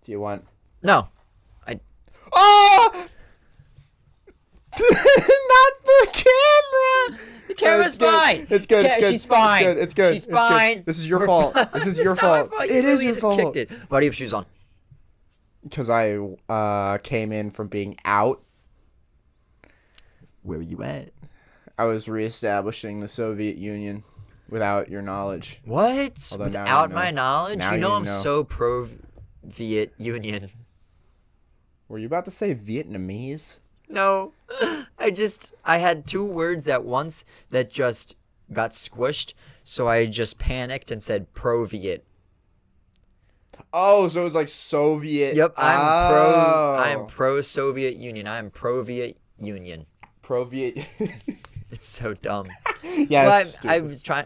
Do you want? No. I. Oh! Not the camera. The camera's fine. It's good. It's good. She's fine. It's good. She's fine. This is your fault. This is your fault. It is your fault. Kicked it. Why do you have shoes on? Because I came in from being out. Where were you at? I was reestablishing the Soviet Union without your knowledge. What? Although Without my knowledge? Now You know you I'm know. so pro-Viet Union. Were you about to say Vietnamese? No. I had two words at once that just got squished, so I just panicked and said pro-Viet. Oh, so it was like Soviet. Yep, Oh. I'm pro-Soviet Union. I'm pro-Viet Union. Pro-Viet. It's so dumb. Yeah, But I was trying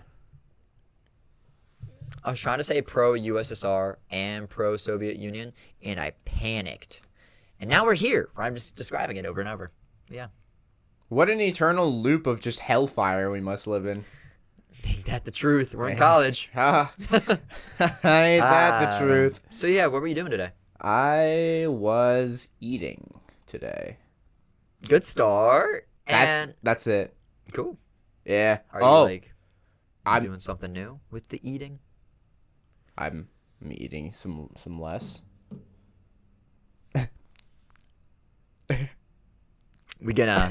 to say pro-USSR and pro-Soviet Union, and I panicked. And now we're here. I'm just describing it over and over. Yeah. What an eternal loop of just hellfire we must live in. Ain't that the truth? We're in college. Ain't that the truth? So yeah, what were you doing today? I was eating today. Good start. And That's it. cool. Yeah. Are you I'm doing something new with the eating? I'm eating some less. We gonna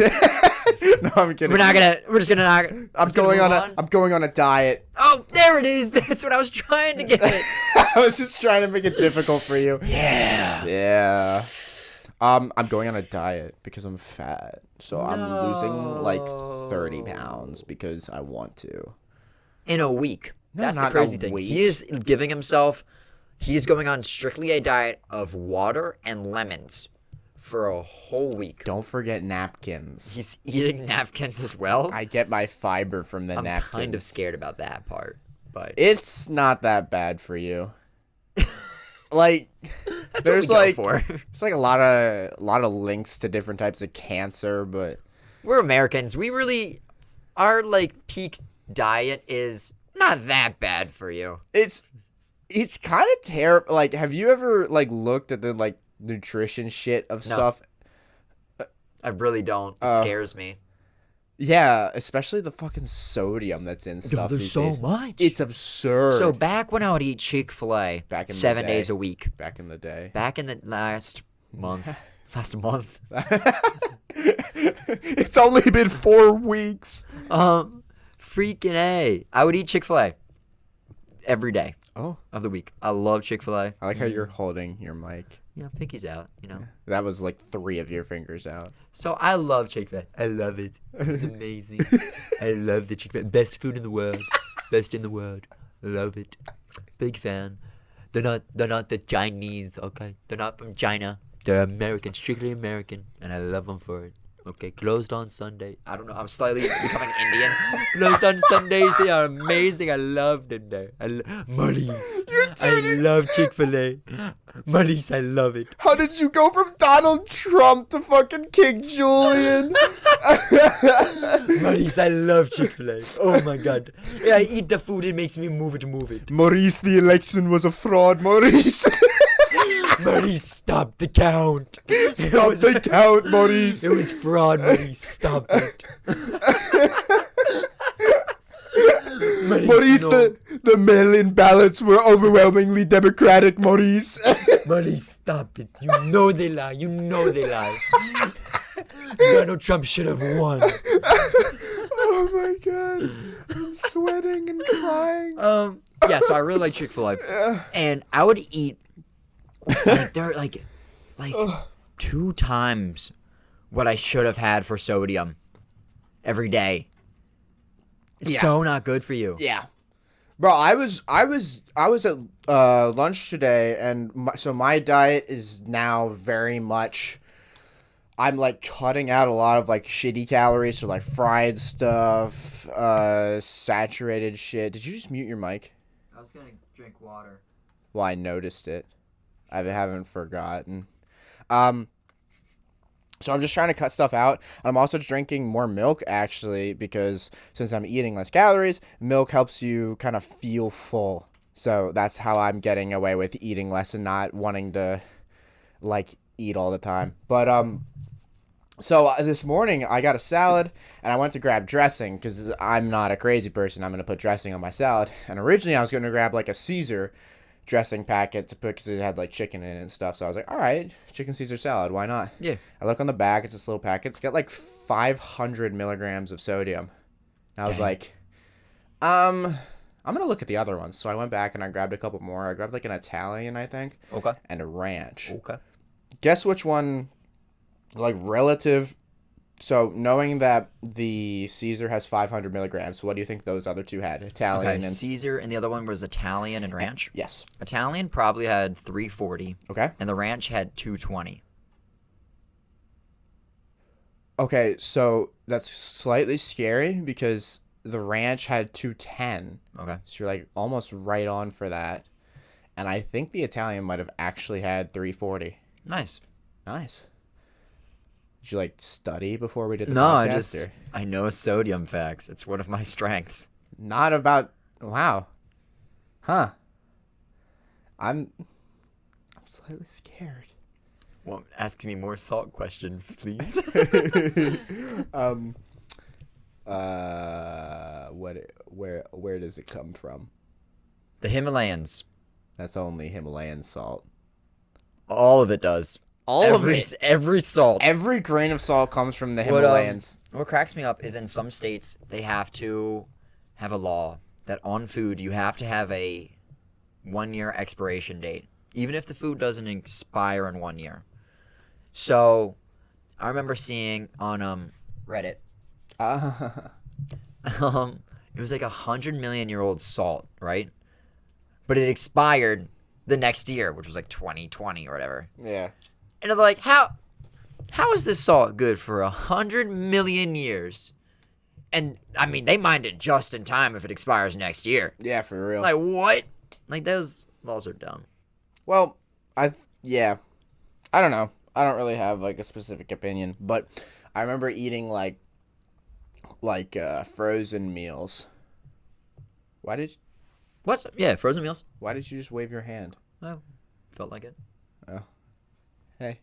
No, I'm kidding. we're just gonna not I'm going on a diet. Oh, there it is. That's what I was trying to get. I was just trying to make it difficult for you. Yeah. Yeah. I'm going on a diet because I'm fat. So I'm losing like 30 pounds because I want to. In a week. No, That's the not crazy a thing. week. He is giving himself he's going on strictly a diet of water and lemons for a whole week. Don't forget napkins. He's eating napkins as well. I get my fiber from the I'm napkins. kind of scared about that part, but It's not that bad for you. Like that's there's what we like go for. it's like a lot of links to different types of cancer, but We're Americans. We really our like peak diet is not that bad for you. it's kind of terrible. Like, have you ever like looked at the like nutrition shit of stuff? I really don't. It scares me. Yeah, especially the fucking sodium that's in stuff. there's these so days. much. It's absurd. So back when I would eat Chick-fil-A Back in the 7 day. days a week. Back in the day. Back in the last month. It's only been 4 weeks. Freaking A. I would eat Chick-fil-A every day Oh, of the week. I love Chick-fil-A. I like how you're holding your mic. You know, pinky's out, you know. That was like 3 of your fingers out. So I love Chick-fil-A. I love it. It's amazing. I love the Chick-fil-A. Best food in the world. Best in the world. Love it. Big fan. They're not the Chinese, okay? They're not from China. They're American, strictly American, and I love them for it. Okay, closed on Sunday. I don't know. I'm slightly becoming Indian. Closed on Sundays. They are amazing. I love them there. Muddies. I love Chick-fil-A. Muddies. I love it. How did you go from Donald Trump to fucking King Julien? Muddies. I love Chick-fil-A. Oh my god. Yeah, I eat the food. It makes me move it. Maurice, the election was a fraud, Maurice. Maurice, stop the count. Stop the count, Maurice. It was fraud, Maurice. Stop it. Maurice, no. the mail-in ballots were overwhelmingly Democratic, Maurice. Maurice, stop it. You know they lie. Donald Trump should have won. Oh my god. I'm sweating and crying. Yeah, so I really like Chick-fil-A. And I would eat they're like 2 times what I should have had for sodium every day. It's so not good for you. Yeah. Bro, I was at lunch today, and my diet is now very much. I'm like cutting out a lot of like shitty calories, so like fried stuff, saturated shit. Did you just mute your mic? I was gonna drink water. Well, I noticed it. I haven't forgotten. So I'm just trying to cut stuff out. I'm also drinking more milk, actually, because since I'm eating less calories, milk helps you kind of feel full. So that's how I'm getting away with eating less and not wanting to like eat all the time. But so this morning I got a salad and I went to grab dressing because I'm not a crazy person. I'm gonna put dressing on my salad. And originally I was gonna grab like a Caesar dressing packet to put because it had like chicken in it and stuff. So I was like, all right, chicken Caesar salad, why not? Yeah. I look on the back. It's this little packet. It's got like 500 milligrams of sodium. And I was Dang. like, I'm gonna look at the other ones. So I went back and I grabbed a couple more. I grabbed like an Italian, I think, Okay. and a ranch. Okay. Guess which one, like relative. So knowing that the Caesar has 500 milligrams, what do you think those other two had? Italian Okay. and Caesar and the other one was Italian and ranch. yes. Italian probably had 340, Okay. and the ranch had 220. Okay, so that's slightly scary because the ranch had 210. Okay. So you're like almost right on for that. And I think the Italian might have actually had 340. Nice. Nice. Did you like study before we did the No, podcast? Or? I know sodium facts. It's one of my strengths. Not about wow. Huh. I'm slightly scared. Well, ask me more salt questions, please. Where does it come from? The Himalayas. That's only Himalayan salt. All of it does. All of it. Every salt. Every grain of salt comes from the What, Himalayas. What cracks me up is in some states they have to have a law that on food you have to have a 1-year expiration date, even if the food doesn't expire in 1 year. So, I remember seeing on Reddit, it was like 100 million-year-old salt, right? But it expired the next year, which was like 2020 or whatever. Yeah. And they're like, how is this salt good for 100 million years? And I mean, they mined it just in time if it expires next year. Yeah, for real. Like what? Like those laws are dumb. Well, yeah. I don't know. I don't really have like a specific opinion, but I remember eating like frozen meals. Frozen meals? Why did you just wave your hand? Oh, felt like it. Oh. Hey.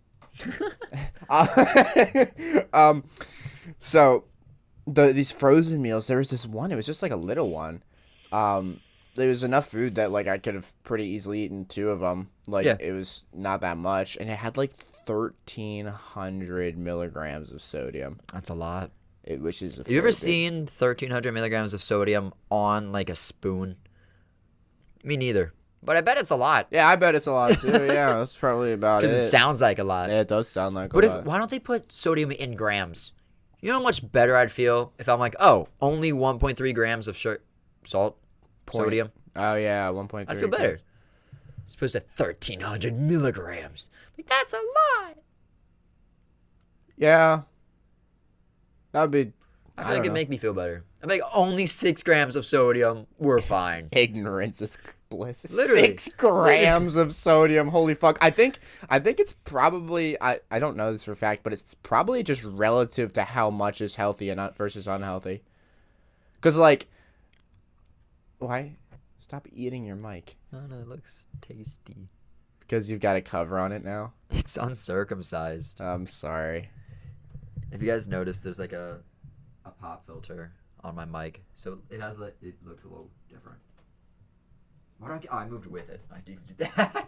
So these frozen meals, there was this one, it was just like a little one. There was enough food that like I could have pretty easily eaten 2 of them. Like Yeah. it was not that much, and it had like 1,300 milligrams of sodium, That's a lot. which is. Have you ever seen 1,300 milligrams of sodium on like a spoon? Me neither. But I bet it's a lot. Yeah, I bet it's a lot too. Yeah, that's probably about it. Because it sounds like a lot. Yeah, it does sound like But a lot. why don't they put sodium in grams? You know how much better I'd feel if I'm like, oh, only 1.3 grams of salt, sodium. Oh yeah, 1.3. I'd feel better. As opposed to 1,300 milligrams. Like that's a lot. Yeah. That would be. I feel like it'd make me feel better. I'm like, only 6 grams of sodium. We're fine. Ignorance is bliss. Literally. 6 grams of sodium. Holy fuck. I think it's probably I don't know this for a fact, but it's probably just relative to how much is healthy and versus unhealthy. Cuz like why stop eating your mic? Oh no, it looks tasty. Because you've got a cover on it now. It's uncircumcised. I'm sorry. If you guys notice, there's like a pop filter on my mic, so it has like it looks a little different. Why don't I moved with it? I did that.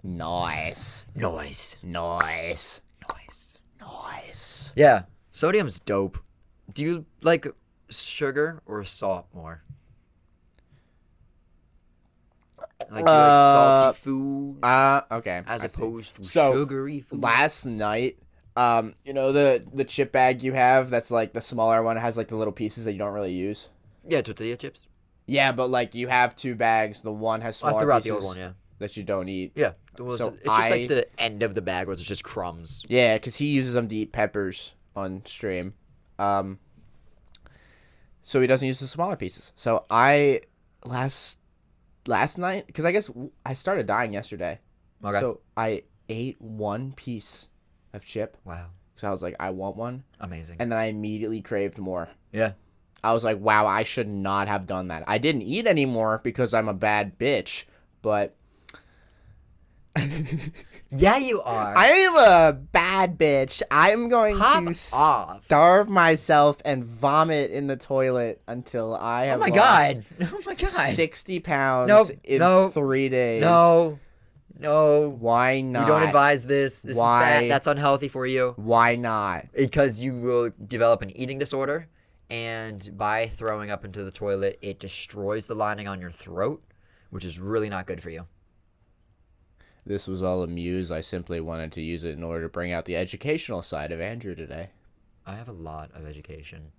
Nice. Noise. Nice. Noise. Nice. Yeah, sodium's dope. Do you like sugar or salt more? Like, do you like salty food Okay. as I see. opposed to So, sugary food? Last night, you know the chip bag you have that's like the smaller one, it has like the little pieces that you don't really use. Yeah, tortilla chips. Yeah, but like you have 2 bags. The one has I smaller threw out pieces the old one, yeah. that you don't eat. Yeah. So It's just like the end of the bag where it's just crumbs. Yeah, because he uses them to eat peppers on stream. So he doesn't use the smaller pieces. So I last night, because I guess I started dying yesterday. Okay. So I ate 1 piece of chip. Wow. So I was like, I want one. Amazing. And then I immediately craved more. Yeah. I was like, wow, I should not have done that. I didn't eat anymore because I'm a bad bitch, but Yeah, you are. I am a bad bitch. I'm going Pop to off. starve myself and vomit in the toilet until I Oh have my lost god. Oh my god. 60 pounds Nope, in nope, 3 days. No. Why not? We don't advise this. This Why? is bad. That's unhealthy for you. Why not? Because you will develop an eating disorder, and by throwing up into the toilet, it destroys the lining on your throat, which is really not good for you. This was all a muse. I simply wanted to use it in order to bring out the educational side of Andrew today. I have a lot of education.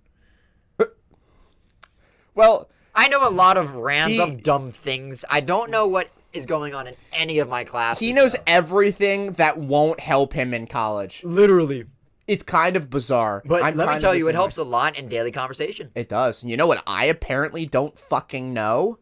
Well, I know a lot of random dumb things. I don't know what is going on in any of my classes. he knows though. everything that won't help him in college. Literally. It's kind of bizarre. But I'm let me kind tell of the you, it same helps way. a lot in daily conversation. It does. You know what I apparently don't fucking know?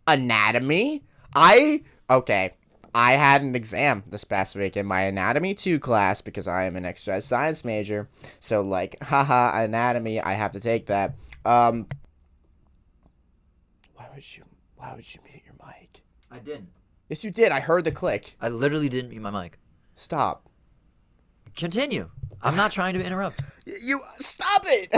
Anatomy. Okay. I had an exam this past week in my Anatomy 2 class because I am an exercise science major. So, like, haha, anatomy, I have to take that. Why would you mute your mic? I didn't. Yes, you did. I heard the click. I literally didn't mute my mic. Stop. Continue. I'm not trying to interrupt. You stop it.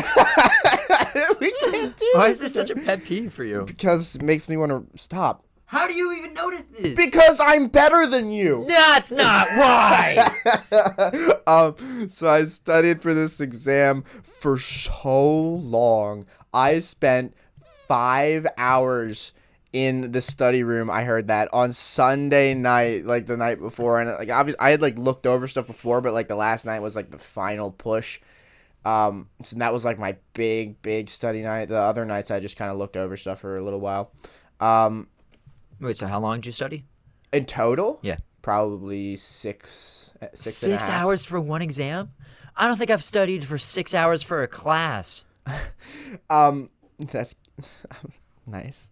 We can't do Why is this such a pet peeve for you? Because it makes me want to stop. How do you even notice this? Because I'm better than you. That's not why. So I studied for this exam for so long. I spent 5 hours in the study room. I heard that on Sunday night, like the night before, and like obviously I had like looked over stuff before, but like the last night was like the final push. So that was like my big study night. The other nights I just kind of looked over stuff for a little while. Wait, so how long did you study? In total, Yeah. Probably six and a 6 half. hours for one exam? I don't think I've studied for 6 hours for a class. That's nice.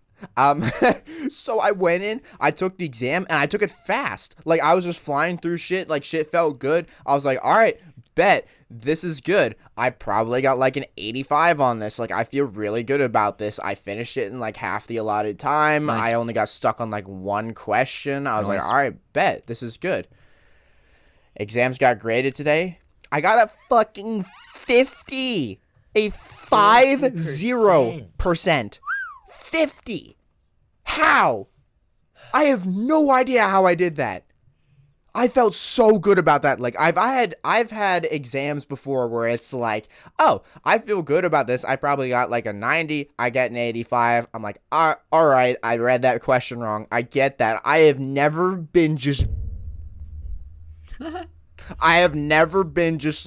So I went in, I took the exam, and I took it fast. Like, I was just flying through shit. Like, shit felt good. I was like, all right, bet. This is good. I probably got like an 85 on this. Like, I feel really good about this. I finished it in like half the allotted time. Nice. I only got stuck on like one question. I was like, Nice. all right, bet. This is good. Exams got graded today. I got a fucking 50. A 50%. 50. How? I have no idea how I did that. I felt so good about that. Like I've had exams before where it's like, oh, I feel good about this. I probably got like a 90. I get an 85. I'm like, all right, I read that question wrong. I get that. I have never been just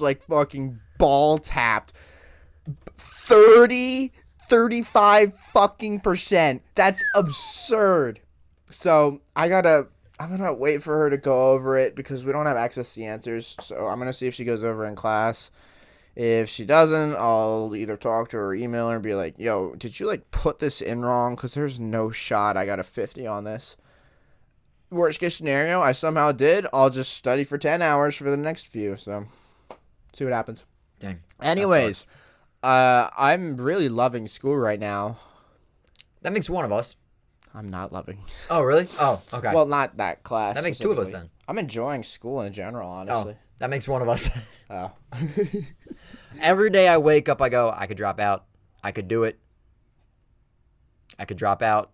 like fucking ball tapped. 35 fucking percent. That's absurd. So I'm gonna wait for her to go over it because we don't have access to the answers. So I'm gonna see if she goes over in class. If she doesn't, I'll either talk to her or email her and be like, yo, did you like put this in wrong? Because there's no shot I got a 50 on this. Worst case scenario, I somehow did. I'll just study for 10 hours for the next few. So see what happens. Dang. Anyways, I'm really loving school right now. That makes one of us. I'm not loving. Oh, really? Oh, okay. Well, not that class. That makes two of us specifically. then. I'm enjoying school in general, honestly. Oh, that makes one of us. Oh. Every day I wake up, I go, I could drop out. I could do it. I could drop out.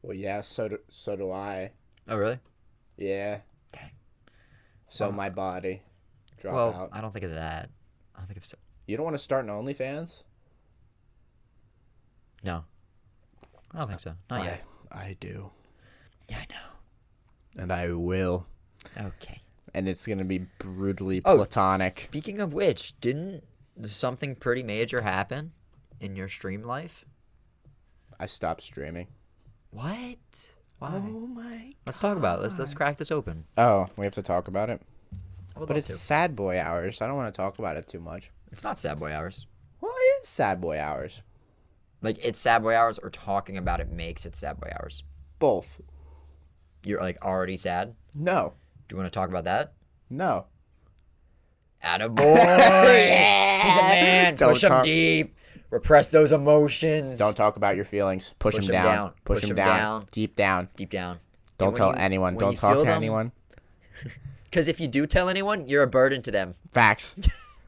Well, yeah. So do I. Oh, really? Yeah. Dang. So my body. Drop Well, out. I don't think of that. I don't think of so. You don't want to start an OnlyFans? No. I don't think so. Not yet. I do. Yeah, I know. And I will. Okay. And it's gonna be brutally Oh, platonic. Speaking of which, didn't something pretty major happen in your stream life? I stopped streaming. What? Why? Oh my. Let's talk about it. Let's crack this open. Oh, we have to talk about it. I would But love it's to. sad boy hours. I don't want to talk about it too much. It's not sad boy hours. Well, it is sad boy hours. Like, it's sad boy hours, or talking about it makes it sad boy hours. Both. You're like already sad. No. Do you want to talk about that? No. Attaboy! Yeah. He's a man. Don't Push him talk- deep. Repress those emotions. Don't talk about your feelings. Push Push them 'em down. down. Push Push them 'em down. down. Deep down. Deep down. Don't And tell when you- anyone. when Don't you talk feel to them- anyone. Because if you do tell anyone, you're a burden to them. Facts.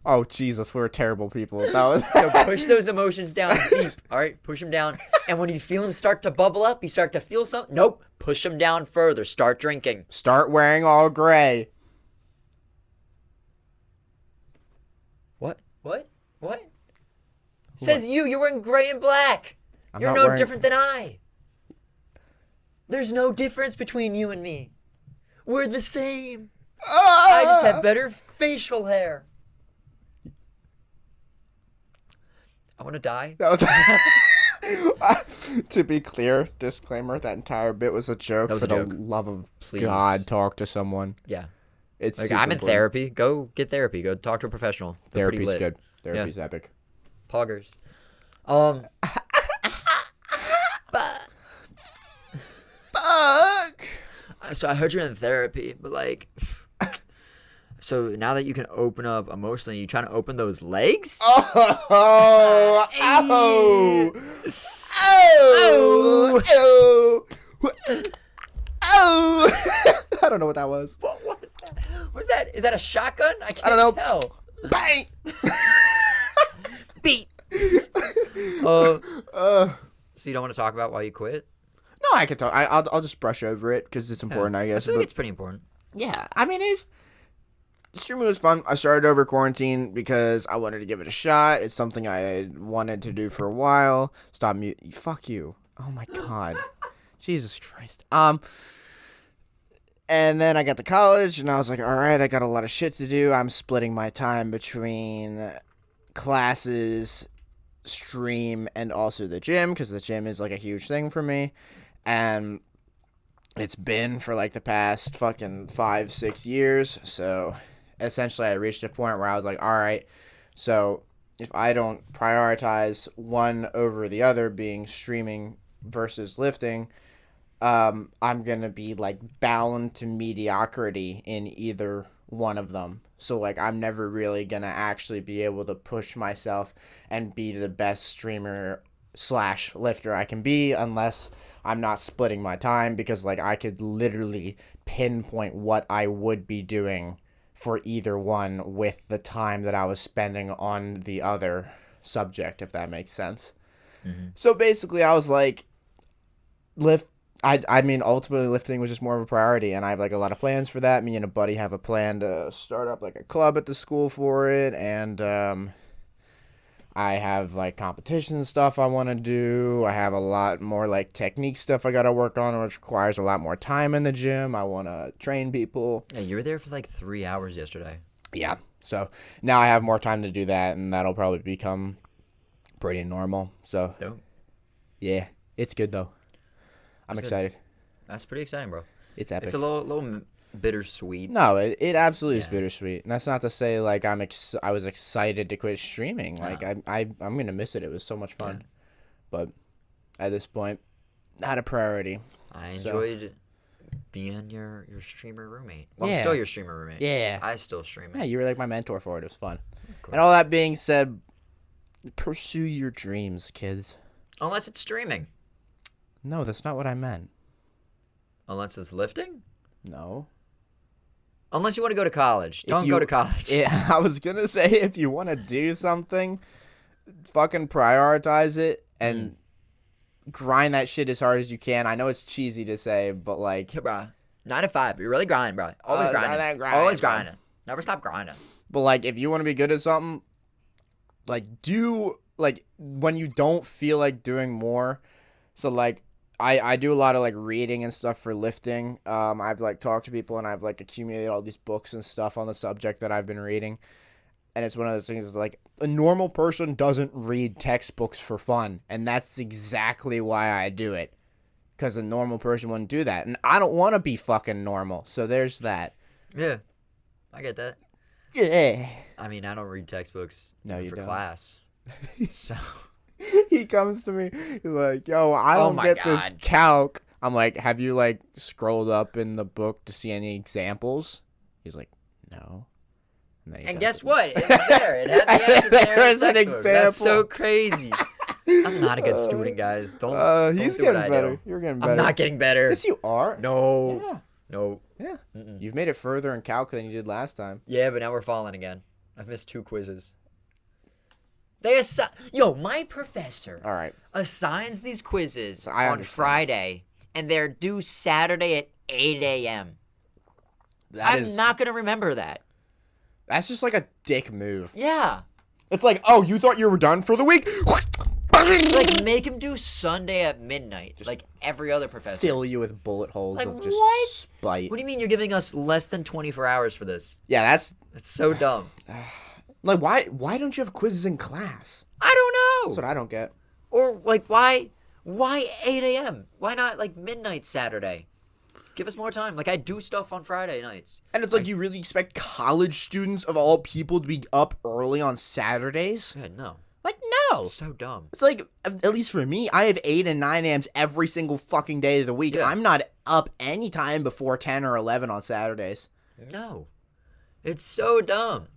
Oh, Jesus, we're terrible people. That was So push those emotions down deep, all right? Push them down. And when you feel them start to bubble up, you start to feel something. Nope. Push them down further. Start drinking. Start wearing all gray. What? Says you. You're wearing gray and black. You're not no wearing- different than I. There's no difference between you and me. We're the same. I just have better facial hair. I want to die. That was to be clear, disclaimer, that entire bit was a joke. That was For a the joke. love of Please. God, talk to someone. Yeah. It's Like, super I'm in important. therapy. Go get therapy. Go talk to a professional. They're pretty Therapy's lit. good. Therapy's epic. Poggers. Fuck. So I heard you're in therapy, but like, so now that you can open up emotionally, you trying to open those legs? Oh, ow. Oh. Oh. I don't know what that was. What was that? What's that? Is that a shotgun? I can't don't know. tell. Bang. Beat. So you don't want to talk about why you quit? No, I can talk. I'll just brush over it because it's important, I I guess. feel like But it's pretty important. yeah, I mean, streaming was fun. I started over quarantine because I wanted to give it a shot. It's something I had wanted to do for a while. Stop mute. Fuck you. Oh my God. Jesus Christ. And then I got to college and I was like, all right, I got a lot of shit to do. I'm splitting my time between classes, stream, and also the gym because the gym is like a huge thing for me. And it's been for like the past fucking 5-6 years. So essentially I reached a point where I was like, all right, so if I don't prioritize one over the other, being streaming versus lifting, I'm going to be like bound to mediocrity in either one of them. So like I'm never really going to actually be able to push myself and be the best streamer / lifter I can be unless I'm not splitting my time, because like I could literally pinpoint what I would be doing for either one with the time that I was spending on the other subject, if that makes sense. Mm-hmm. So basically I was like, I mean, ultimately lifting was just more of a priority, and I have like a lot of plans for that. Me and a buddy have a plan to start up like a club at the school for it, and I have like competition stuff I want to do. I have a lot more like technique stuff I got to work on, which requires a lot more time in the gym. I want to train people. Yeah, you were there for like 3 hours yesterday. Yeah, so now I have more time to do that, and that'll probably become pretty normal. So Dope. yeah, it's good though. I'm That's excited. That's pretty exciting, bro. It's epic. It's a little bittersweet. No, it absolutely is Yeah. bittersweet. And that's not to say like I was excited to quit streaming. Like No. I'm gonna miss it. It was so much fun. But at this point, not a priority. I So- enjoyed being your streamer roommate. Well, Yeah. I'm still your streamer roommate. Yeah. I still stream it. Yeah, you were like my mentor for it. It was fun. course. And all that being said, pursue your dreams, kids. Unless it's streaming. No, that's not what I meant. Unless it's lifting. No. Unless you want to go to college. Don't you- go to college. Yeah, I was gonna say if you want to do something, fucking prioritize it and grind that shit as hard as you can. I know it's cheesy to say, but like, Yeah, bro. 9 to 5. You're really grinding, bro. Always grinding. that grind, Always bro. grinding. Never stop grinding. but like if you want to be good at something, like do like when you don't feel like doing more. So like I do a lot of like reading and stuff for lifting. I've like talked to people and I've like accumulated all these books and stuff on the subject that I've been reading. And it's one of those things like a normal person doesn't read textbooks for fun. And that's exactly why I do it. Because a normal person wouldn't do that. And I don't want to be fucking normal. So there's that. Yeah. I get that. Yeah. I mean, I don't read textbooks No, you for don't. class. So, He comes to me, he's like, yo, I Oh don't my get this God. calc. I'm like, have you like scrolled up in the book to see any examples? He's like, no. Then he and does guess it. what? It was there. It had the answers there in There's the an textbook. That's so example. crazy. I'm not a good student, guys. Don't He's do what getting I better. do. You're getting better. I'm not getting better. Yes, you are. No. Yeah. No. Yeah. Mm-mm. You've made it further in calc than you did last time. Yeah, but now we're falling again. I've missed 2 quizzes. My professor All right. assigns these quizzes I on understand. Friday, and they're due Saturday at 8 a.m. I'm not going to remember that. That's just like a dick move. Yeah. It's like, oh, you thought you were done for the week? Like, make him do Sunday at midnight, like every other professor. Fill you with bullet holes Like, of just what? spite. What do you mean you're giving us less than 24 hours for this? Yeah, that's That's so dumb. like why don't you have quizzes in class? I don't know. That's what I don't get. Or, like, why 8 a.m.? Why not, like, midnight Saturday? Give us more time. Like, I do stuff on Friday nights. And it's like you really expect college students of all people to be up early on Saturdays? Yeah, no. Like, no. So dumb. It's like, at least for me, I have 8 and 9 a.m.s every single fucking day of the week. Yeah. I'm not up any time before 10 or 11 on Saturdays. No. It's so dumb.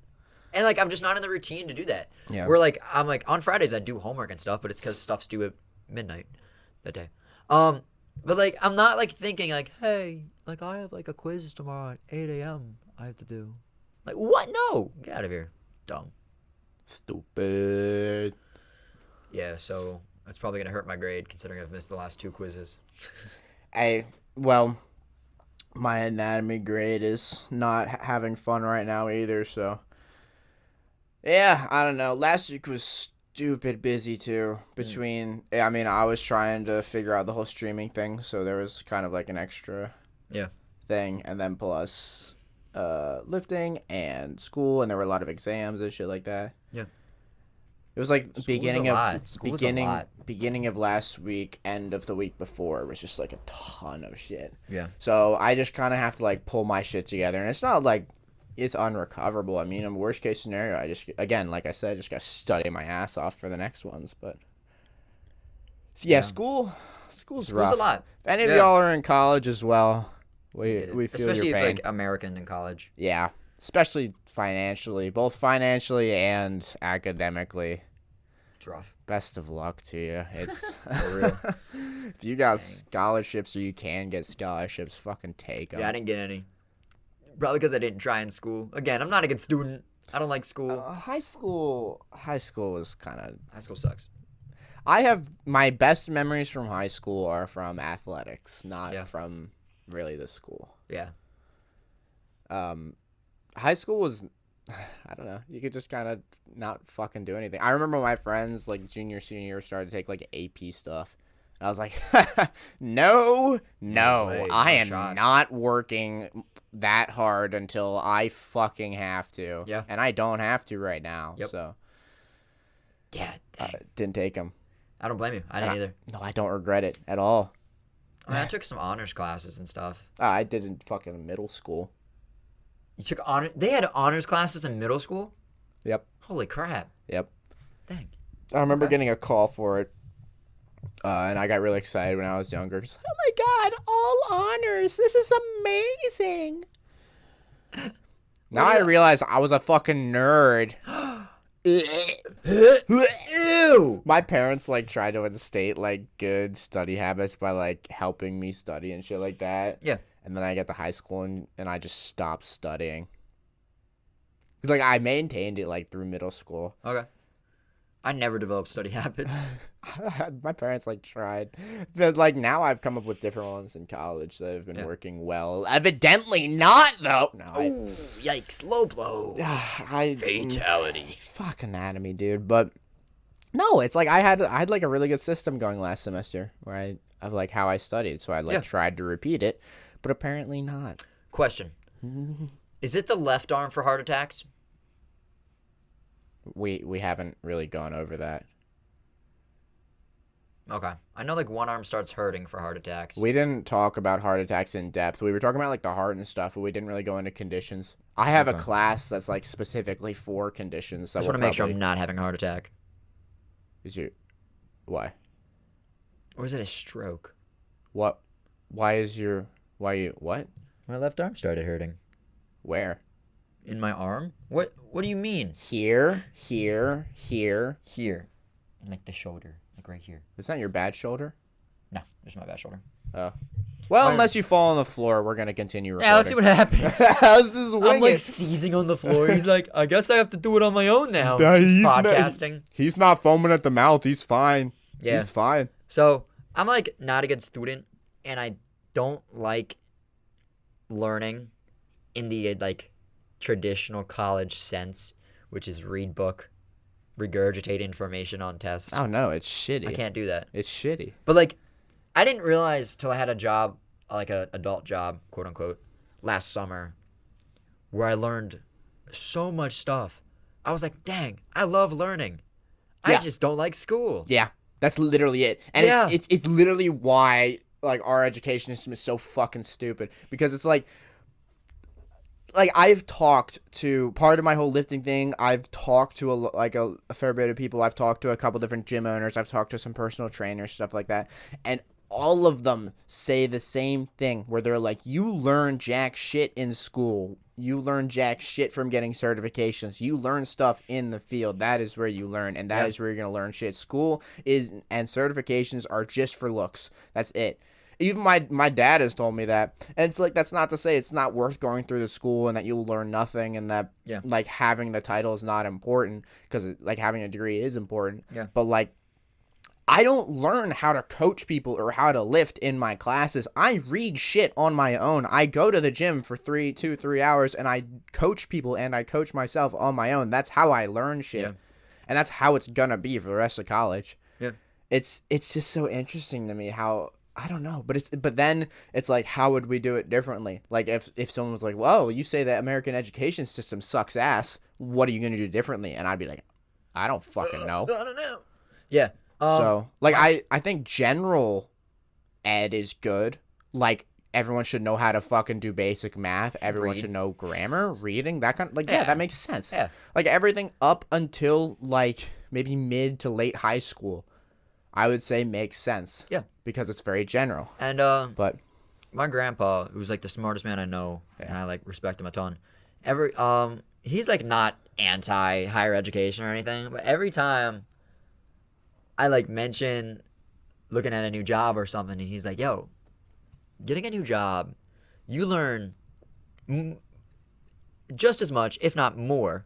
And, like, I'm just not in the routine to do that. Yeah. I'm like, on Fridays I do homework and stuff, but it's because stuff's due at midnight that day. But, like, I'm not, like, thinking, like, hey, like, I have, like, a quiz tomorrow at 8 a.m. I have to do. Like, what? No. Get out of here. Dumb. Stupid. Yeah, so that's probably going to hurt my grade considering I've missed the last 2 quizzes. Well, my anatomy grade is not having fun right now either, so. Yeah, I don't know. Last week was stupid busy too. I mean, I was trying to figure out the whole streaming thing, so there was kind of like an extra thing, and then plus lifting and school, and there were a lot of exams and shit like that. Yeah. It was like beginning lot. of last week, end of the week before. It was just like a ton of shit. Yeah. So I just kind of have to like pull my shit together, and it's not like it's unrecoverable. I mean, in worst case scenario, I just, again, like I said, just gotta study my ass off for the next ones. But so, yeah, school's rough. a lot. If any of y'all are in college as well, we feel especially your if pain. like American in college. Yeah, especially financially, both financially and academically. It's rough. Best of luck to you. It's For real. if you got scholarships or you can get scholarships, fucking take them. Yeah, I didn't get any. Probably because I didn't try in school. Again, I'm not a good student. I don't like school. High school was kind of. High school sucks. I have my best memories from high school are from athletics, not from really the school. Yeah. High school was, I don't know. You could just kind of not fucking do anything. I remember my friends like junior, senior year started to take like AP stuff. And I was like, no, way, I no am shot. not working that hard until I fucking have to. Yeah. And I don't have to right now. Yep. So. Yeah. Dang. Didn't take them. I don't blame you. I didn't either. No, I don't regret it at all. I mean, I took some honors classes and stuff. I did in fucking middle school. You took honor? They had honors classes in middle school? Yep. Holy crap. Yep. Dang. I remember getting a call for it. And I got really excited when I was younger. Just, oh my god, all honors. This is amazing. Now I realize I was a fucking nerd. Ew. My parents like tried to instate like good study habits by like helping me study and shit like that. Yeah. And then I get to high school and I just stopped studying. Cause like I maintained it like through middle school. Okay. I never developed study habits. My parents like tried. But, like now I've come up with different ones in college that have been working well. Evidently not though. No. Ooh, yikes! Low blow. Fatality. Fuck anatomy, dude. But no, it's like I had like a really good system going last semester where I of like how I studied, so I like tried to repeat it, but apparently not. Question: is it the left arm for heart attacks? We haven't really gone over that. Okay. I know like one arm starts hurting for heart attacks. We didn't talk about heart attacks in depth. We were talking about like the heart and stuff, but we didn't really go into conditions. I have a class that's like specifically for conditions. I just want to make sure I'm not having a heart attack. Why? Or is it a stroke? What? What? My left arm started hurting. Where? In my arm? What do you mean? Here. Here. And like the shoulder. Like right here. Is that your bad shoulder? No, there's my bad shoulder. Oh. Well, unless you fall on the floor, we're gonna continue recording. Yeah, let's see what happens. Let's just wing I'm like it. seizing on the floor. He's like, I guess I have to do it on my own now. He's Podcasting. He's not foaming at the mouth. He's fine. Yeah. He's fine. So I'm like not a good student, and I don't like learning in the like traditional college sense, which is read book, regurgitate information on test. Oh no, it's shitty. I can't do that. It's shitty. But like, I didn't realize till I had a job, like an adult job, quote unquote, last summer, where I learned so much stuff. I was like, dang, I love learning. Yeah. I just don't like school. Yeah, that's literally it. And Yeah. it's literally why like our education system is so fucking stupid, because it's like I've talked to part of my whole lifting thing. I've talked to a fair bit of people. I've talked to a couple different gym owners. I've talked to some personal trainers, stuff like that. And all of them say the same thing, where they're like, you learn jack shit in school. You learn jack shit from getting certifications. You learn stuff in the field. That is where you learn, and that is where you're going to learn shit. School and certifications are just for looks. That's it. Even my dad has told me that. And it's like, that's not to say it's not worth going through the school and that you'll learn nothing, and that like having the title is not important, because like having a degree is important. Yeah. But like, I don't learn how to coach people or how to lift in my classes. I read shit on my own. I go to the gym for 3 hours and I coach people and I coach myself on my own. That's how I learn shit. Yeah. And that's how it's gonna be for the rest of college. Yeah. It's just so interesting to me how, I don't know, but then it's like, how would we do it differently? Like if someone was like, whoa, you say the American education system sucks ass, what are you gonna do differently? And I'd be like, I don't fucking know. I don't know. Yeah. So like I think general ed is good. Like everyone should know how to fucking do basic math. Everyone should know grammar, reading, that kind of, like, yeah, that makes sense. Yeah. Like everything up until like maybe mid to late high school, I would say makes sense. Yeah. Because it's very general. And But my grandpa, who's like the smartest man I know, and I like respect him a ton. He's like not anti higher education or anything, but every time I like mention looking at a new job or something, and he's like, yo, getting a new job, you learn just as much, if not more,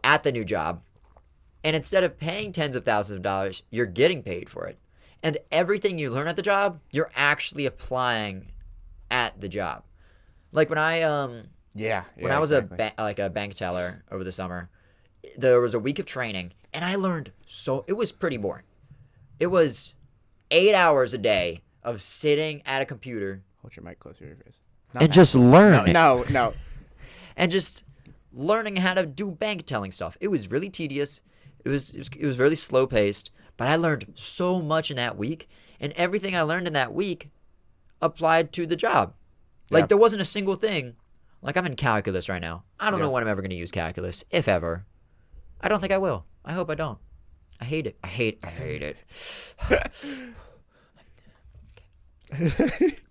at the new job. And instead of paying tens of thousands of dollars, you're getting paid for it. And everything you learn at the job, you're actually applying at the job. Like when I when I was a bank teller over the summer, there was a week of training, and I learned it was pretty boring. It was 8 hours a day of sitting at a computer. Hold your mic closer to your face. And just learn. No. And just learning how to do bank telling stuff. It was really tedious. It was really slow paced, but I learned so much in that week, and everything I learned in that week applied to the job. Like there wasn't a single thing. Like I'm in calculus right now. I don't know when I'm ever going to use calculus, if ever. I don't think I will. I hope I don't. I hate it. I hate it.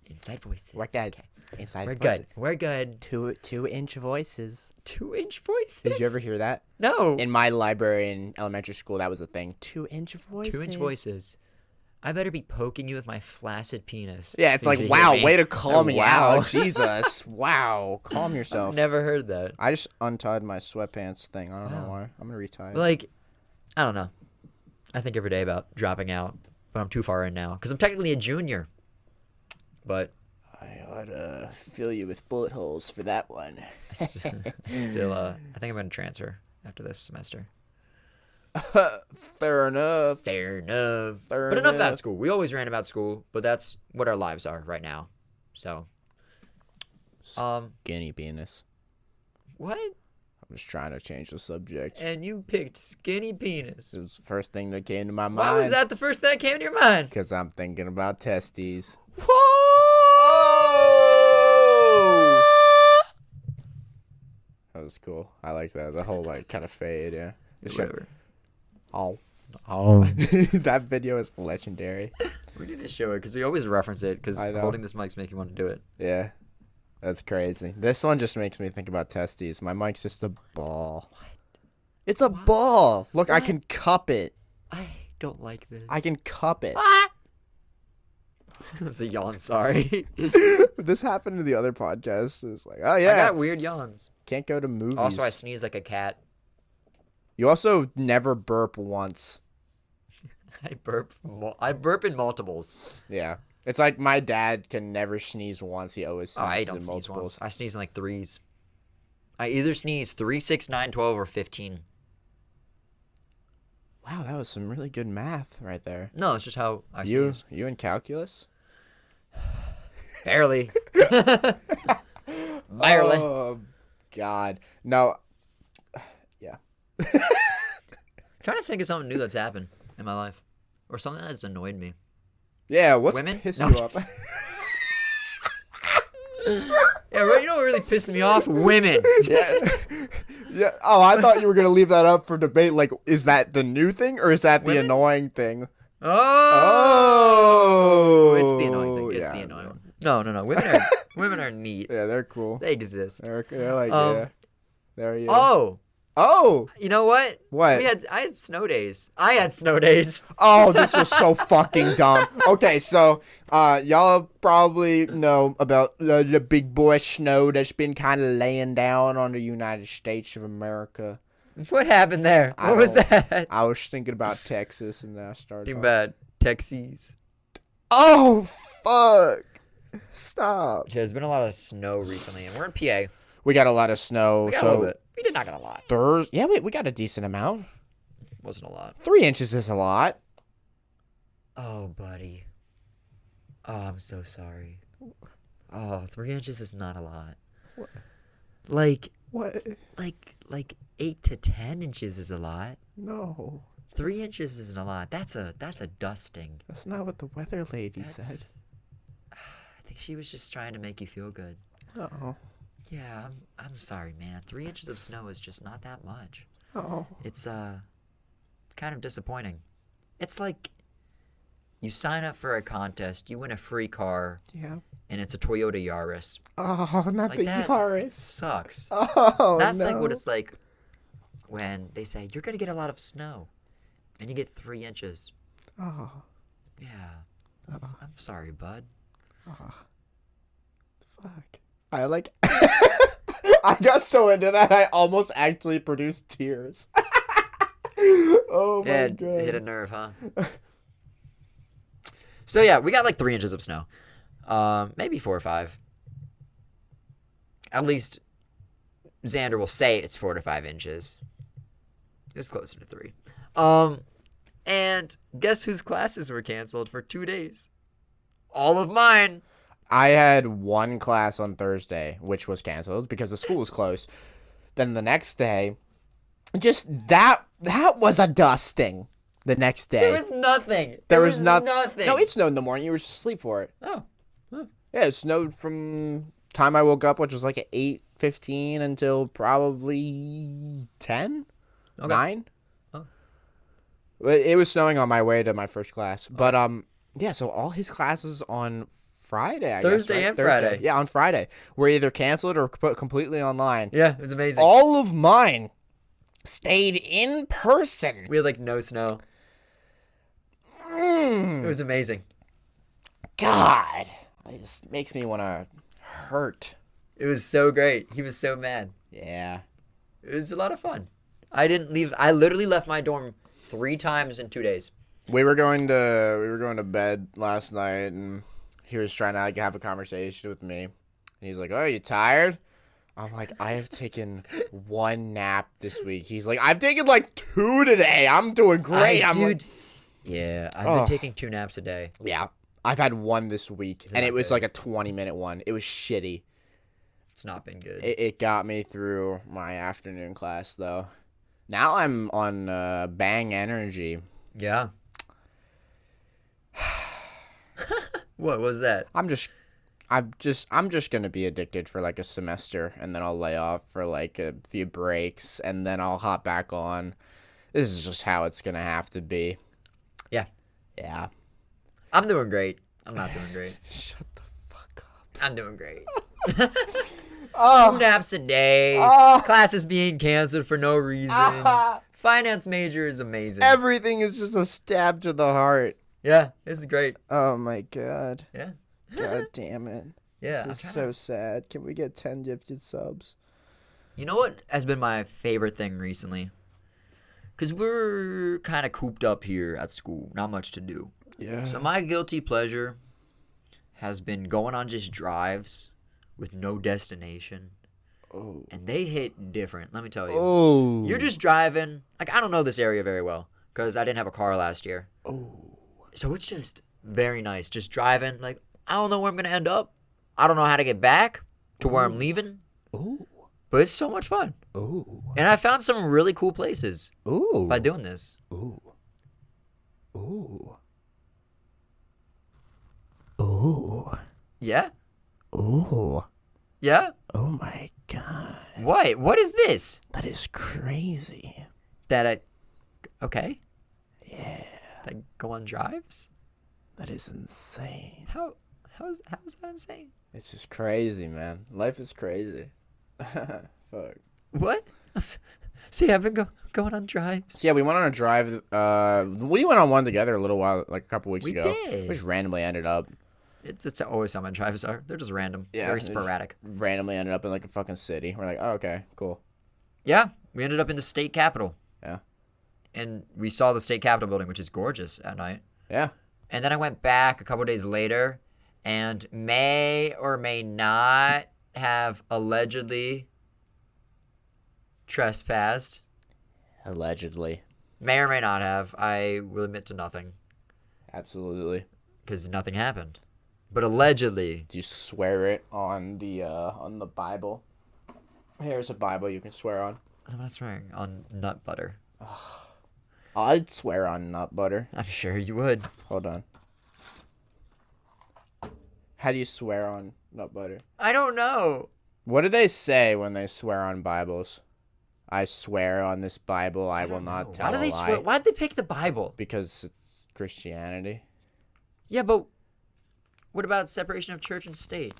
Inside voices. We're good. Okay. Inside We're voices. good. We're good. 2-inch voices. 2-inch voices. Did you ever hear that? No. In my library in elementary school, that was a thing. 2-inch voices. 2-inch voices. I better be poking you with my flaccid penis. Yeah, it's for you like, to hear wow, me. way to call me Wow. out. Jesus. Wow. Calm yourself. I've never heard that. I just untied my sweatpants thing. I don't know why. I'm going to retie it. But like, I don't know. I think every day about dropping out, but I'm too far in now because I'm technically a junior. But I ought to fill you with bullet holes for that one. I think I'm going to transfer after this semester. Fair enough. But enough about school. We always rant about school, but that's what our lives are right now. So, Skinny penis. what? I'm just trying to change the subject. And you picked skinny penis. It was the first thing that came to my mind. Why was that the first thing that came to your mind? Because I'm thinking about testes. Whoa! That was cool. I like that. The whole like kind of fade, yeah. Just Whatever. Oh. Oh. That video is legendary. We need to show it because we always reference it because I know. holding this mic's making me want to do it. Yeah. That's crazy. This one just makes me think about testes. My mic's just a ball. What? It's a ball. Look, I What? can cup it. I don't like this. I can cup it. Ah! It's a yawn, sorry. This happened to the other podcast. It's like, oh I yeah, got weird yawns. can't go to movies. Also, I sneeze like a cat. You also never burp once. I burp in multiples. Yeah. It's like my dad can never sneeze once. He always Oh, I sneezes don't in sneeze multiples. once. I sneeze in like threes. I either sneeze 3, 6, 9, 12, or 15. Wow, that was some really good math right there. No, it's just how I You sneeze. in calculus? Barely. Barely. Oh God. No. Yeah. Trying to think of something new that's happened in my life. Or something that's annoyed me. Yeah, what's Women? pissed No. you off? Yeah, right. You know what really pisses me off? Women. Yeah. Yeah. Oh, I thought you were gonna leave that up for debate. Like, is that the new thing or is that the Women? annoying thing? Oh. Oh, It's the annoying thing. It's yeah, the annoying one. No. Women are neat. Yeah, they're cool. They exist. They're like, Um, yeah. There you. Oh, Oh. you know what? What? I had snow days. I had snow days. Oh, this was so fucking dumb. Okay, so y'all probably know about the big boy snow that's been kind of laying down on the United States of America. What happened there? I What was don't- that? I was thinking about Texas, and then I started. Too talking- bad. Texas. Oh fuck! Stop. There's been a lot of snow recently, and we're in PA. We got a lot of snow. We got a so little bit. We did not get a lot. Yeah, we got a decent amount. Wasn't a lot. 3 inches is a lot. Oh, buddy. Oh, I'm so sorry. Oh, 3 inches is not a lot. What? Like What? 8 to 10 inches is a lot. No, 3 inches isn't a lot. That's a dusting. that's not what the weather lady said. That's- I think she was just trying to make you feel good. Oh, Yeah, I'm sorry, man. 3 inches of snow is just not that much. oh. It's kind of disappointing. It's like you sign up for a contest, you win a free car, Yeah. and it's a Toyota Yaris. Oh, not Like the that Yaris. sucks. Oh, That's no. like what it's like when they say you're gonna get a lot of snow, and you get 3 inches. Oh, Yeah, I'm sorry, bud. fuck. I like. I got so into that, I almost actually produced tears. Oh my Yeah, god. hit a nerve, huh? So yeah, we got like 3 inches of snow, maybe 4 or 5. At least Xander will say it's 4 to 5 inches. It was closer to 3. And guess whose classes were canceled for 2 days? All of mine. I had one class on Thursday, which was canceled because the school was closed. Then the next day, just that was a dusting. The next day, There was nothing. There was nothing. No, it snowed in the morning. You were asleep for it. Oh. Yeah, it snowed from time I woke up, which was like at 8:15 until probably 10, Okay. 9. Oh. It was snowing on my way to my first class, but yeah. So all his classes on Friday, I Thursday guess, right? and Friday. Yeah, on Friday were either canceled or put completely online. Yeah, it was amazing. All of mine stayed in person. We had like no snow. It was amazing. God, it just makes me want to hurt. It was so great. He was so mad. Yeah. It was a lot of fun. I didn't leave. I literally left my dorm 3 times in 2 days. We were going to bed last night, and he was trying to like, have a conversation with me. And he's like, "Oh, are you tired?" I'm like, "I have taken 1 nap this week." He's like, "I've taken like 2 today. I'm doing great." I'm Dude. like, Yeah, I've Oh. been taking 2 naps a day. "Yeah, I've had 1 this week, and not it was good? like a 20-minute one. It was shitty. It's not been good. It got me through my afternoon class though. Now I'm on Bang Energy. Yeah. What was that? I'm just gonna be addicted for like a semester, and then I'll lay off for like a few breaks, and then I'll hop back on. This is just how it's gonna have to be. Yeah. Yeah. I'm doing great. I'm not doing great. Shut the fuck up. I'm doing great. Oh. 2 naps a day. Oh. Classes being canceled for no reason. Finance major is amazing. Everything is just a stab to the heart. Yeah, it's great. Oh my god. Yeah. God damn it. Yeah. This is so sad. Can we get 10 gifted subs? You know what has been my favorite thing recently? Because we're kind of cooped up here at school. Not much to do. Yeah. So my guilty pleasure has been going on just drives with no destination. Oh. And they hit different, let me tell you. Oh. You're just driving. Like, I don't know this area very well because I didn't have a car last year. Oh. So it's just very nice. Just driving. Like, I don't know where I'm going to end up. I don't know how to get back to where I'm leaving. Oh. But it's so much fun. Oh. And I found some really cool places Oh. by doing this. Oh. Oh. Oh. Yeah? Oh. Yeah? Oh my god. What? What is this? That is crazy. That I... Okay. Yeah. That go on drives? That is insane. How is that insane? It's just crazy, man. Life is crazy. Fuck. What? So you have been going on drives? So yeah, we went on a drive. We went on one together a little while, like a couple weeks We ago. did. We just randomly ended up. That's always how my drives are. They're just random. Yeah, Very it's just- sporadic. Randomly ended up in like a fucking city. We're like, oh okay, cool. Yeah, we ended up in the state capitol. Yeah. And we saw the state capitol building, which is gorgeous at night. Yeah. And then I went back a couple days later and may or may not have allegedly trespassed. Allegedly. May or may not have. I will admit to nothing Absolutely. because nothing happened. But allegedly. Do you swear it on the Bible? Here's a Bible you can swear on. I'm not swearing on nut butter. I'd swear on nut butter. I'm sure you would. Hold on. How do you swear on nut butter? I don't know. What do they say when they swear on Bibles? I swear on this Bible I will not tell Why do a they lie. swear? Why'd they pick the Bible? Because it's Christianity. Yeah, but what about separation of church and state?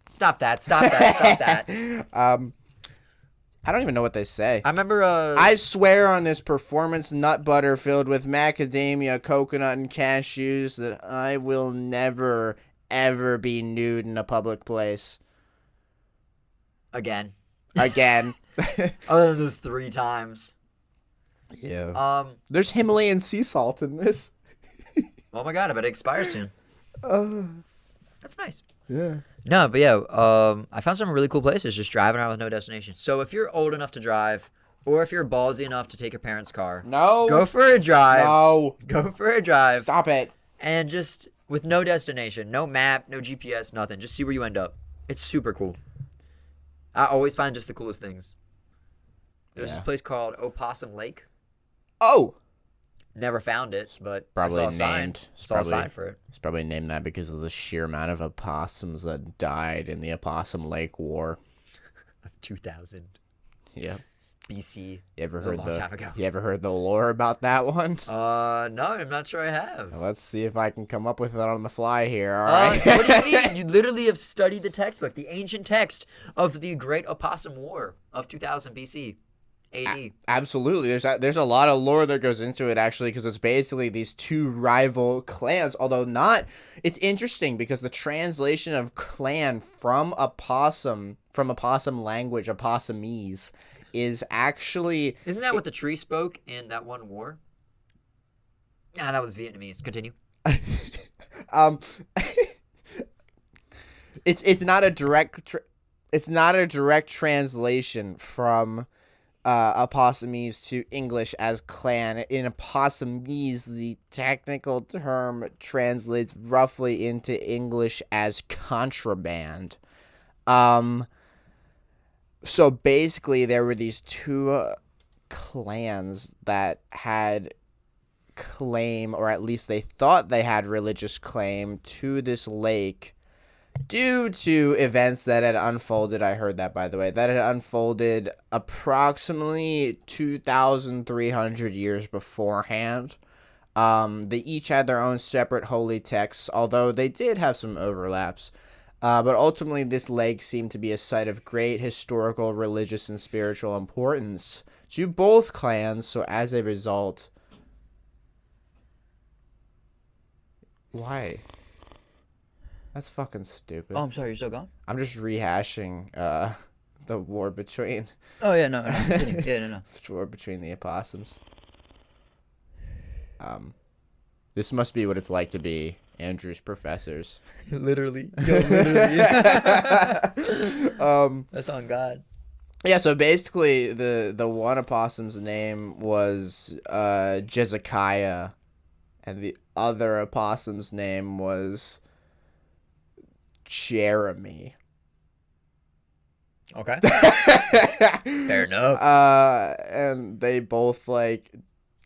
Stop that. Stop that. Stop that. I don't even know what they say. I remember I swear on this performance nut butter filled with macadamia, coconut, and cashews that I will never, ever be nude in a public place. again. Again. Other than those 3 times. Yeah. There's Himalayan sea salt in this. Oh my god, I bet it expires soon. That's nice. Yeah. No, but yeah, I found some really cool places just driving around with no destination. So if you're old enough to drive, or if you're ballsy enough to take your parents' car, No. go for a drive. No. Go for a drive. Stop it. And just with no destination, no map, no GPS, nothing. Just see where you end up. It's super cool. I always find just the coolest things. There's Yeah. this place called Opossum Lake. Oh. Never found it, but Probably I saw a sign. named. It's Saw a probably- sign for it. It's probably named that because of the sheer amount of opossums that died in the Opossum Lake War. 2000 Yeah. BC. You ever That was a heard long time ago. You ever heard the lore about that one? No, I'm not sure I have. Let's see if I can come up with it on the fly here. All What right. do you mean? You literally have studied the textbook, the ancient text of the Great Opossum War of 2000 BC, AD. Absolutely. There's a lot of lore that goes into it actually because it's basically these two rival clans, although not. It's interesting because the translation of clan from opossum language, opossumese, is actually Isn't that what the tree spoke in that one war? Nah, that was Vietnamese. Continue. it's not a direct translation from opossumese to English as clan. In opossumese, the technical term translates roughly into English as contraband. So basically, there were these two clans that had claim, or at least they thought they had religious claim to this lake due to events that had unfolded. I heard that, by the way, that had unfolded approximately 2,300 years beforehand. They each had their own separate holy texts, although they did have some overlaps. But ultimately, this lake seemed to be a site of great historical, religious, and spiritual importance to both clans. So as a result, Why? That's fucking stupid. Oh, I'm sorry. You're still gone? I'm just rehashing the war between Oh, yeah. No. Continue. Yeah, no. the war between the opossums. This must be what it's like to be Andrew's professors. Literally. Yo, literally. That's on God. Yeah, so basically the one opossum's name was Jezekiah, and the other opossum's name was Jeremy. Okay. Fair enough. And they both like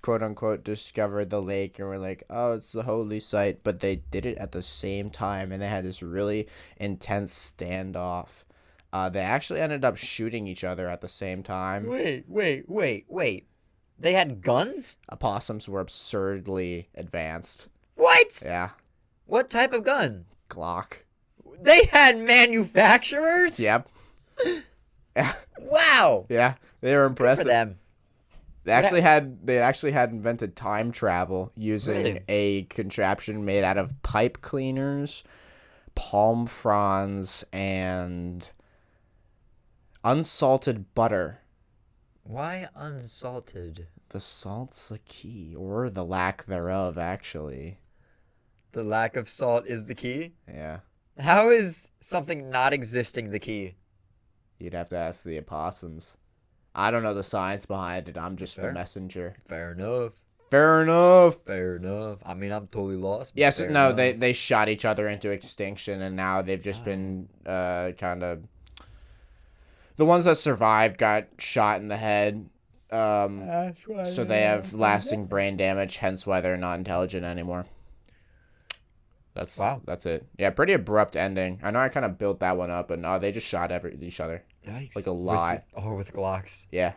quote unquote discovered the lake and were like, oh, it's the holy site, but they did it at the same time and they had this really intense standoff. They actually ended up shooting each other at the same time. Wait. They had guns? Opossums were absurdly advanced. What? Yeah. What type of gun? Glock. They had manufacturers? Yep. Yeah. Wow. Yeah. They were Good impressive. for them. They actually had invented time travel using Really? a contraption made out of pipe cleaners, palm fronds, and unsalted butter. Why unsalted? The salt's the key, or the lack thereof, actually. The lack of salt is the key? Yeah. How is something not existing the key? You'd have to ask the opossums. I don't know the science behind it. I'm just Fair. the messenger. Fair enough. Fair enough. Fair enough. I mean, I'm totally lost. but Yes, fair no, enough. they shot each other into extinction, and now they've just been kind of... The ones that survived got shot in the head, so they have lasting brain damage, hence why they're not intelligent anymore. That's it. Yeah, pretty abrupt ending. I know I kind of built that one up, but no, they just shot each other. Yikes. Like a lot. With Glocks. Yeah.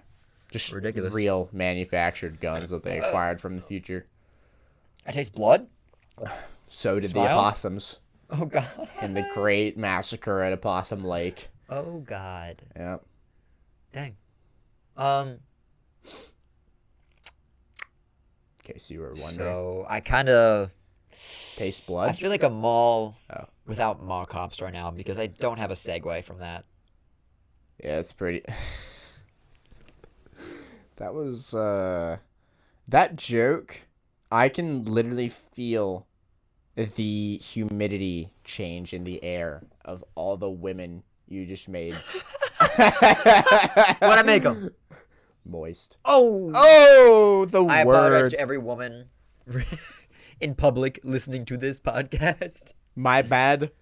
Just Ridiculous. real manufactured guns that they acquired from the future. I taste blood? So did the Smile? opossums Oh, God. in the great massacre at Opossum Lake. Oh, God. Yeah. Dang. In case you were wondering. So, I kind of... Taste I blood? feel like a mall Oh. without mall cops right now because I don't have a segue from that. Yeah, it's pretty... That was, that joke, I can literally feel the humidity change in the air of all the women you just made. What'd I make them? Moist. Oh! Oh, the I apologize word. to every woman in public listening to this podcast. My bad.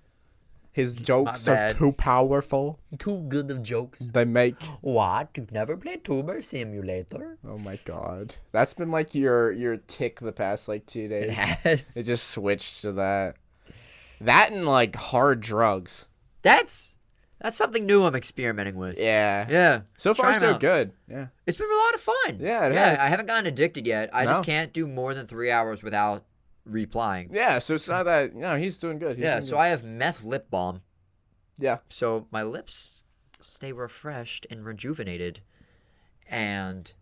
His jokes are bad. too powerful. Too good of jokes. They make... What? You've never played Tuber Simulator? Oh my god. That's been like your tick the past like 2 days. Yes. It just switched to that. That and like hard drugs. That's something new I'm experimenting with. Yeah. Yeah. So far Try 'em so out. good. Yeah. It's been a lot of fun. Yeah, it has. I haven't gotten addicted yet. I No. just can't do more than 3 hours without replying. Yeah, so it's not that, he's doing good. Yeah, so I have meth lip balm. Yeah. So my lips stay refreshed and rejuvenated. And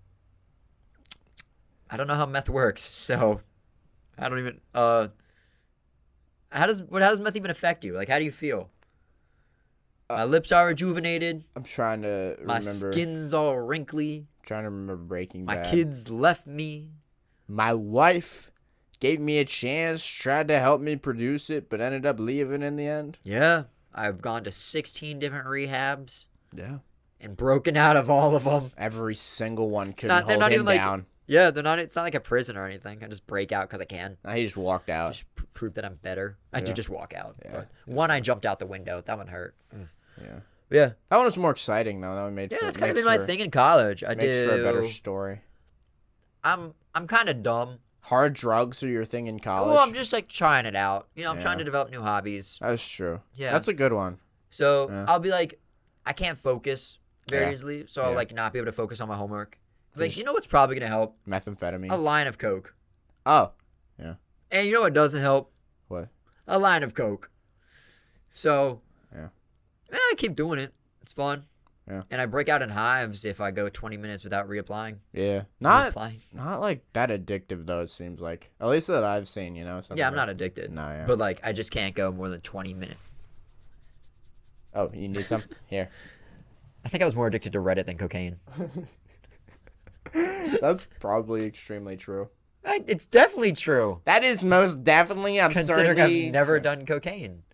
I don't know how meth works, so I don't even how does meth even affect you? Like, how do you feel? My lips are rejuvenated. I'm trying to My remember. skin's all wrinkly. Trying to remember Breaking My Bad. kids left me. My wife gave me a chance, tried to help me produce it, but ended up leaving in the end. Yeah, I've gone to 16 different rehabs Yeah. and broken out of all of them. Every single one couldn't not- they're hold not him even like- down. Yeah, it's not like a prison or anything. I just break out because I can. He just walked out. Just prove that I'm better. I do Yeah. just walk out. Yeah. But one, I jumped out the window. That one hurt. Yeah. Yeah. That one was more exciting though. That one made Yeah, for, that's kind of makes been my for- thing in college. I Makes do. for a better story. I'm kind of dumb. Hard drugs are your thing in college. Well, I'm just like trying it out. I'm Yeah. trying to develop new hobbies. That's true. Yeah. That's a good one. So Yeah. I'll be like, I can't focus very Yeah. easily, so I'll Yeah. like not be able to focus on my homework. Like, Just- you know what's probably gonna help? Methamphetamine. A line of coke. Oh. And you know what doesn't help? What? A line of coke. So Yeah. I keep doing it. It's fun. Yeah. And I break out in hives if I go 20 minutes without reapplying. Yeah. Not Reapplying. like that addictive though. It seems like, at least that I've seen. You know. Something Yeah, I'm like- not addicted. No, yeah. But like, I just can't go more than 20 minutes. Oh, you need some here. I think I was more addicted to Reddit than cocaine. That's probably extremely true. It's definitely true. That is most definitely absurdly. Considering I've never done cocaine.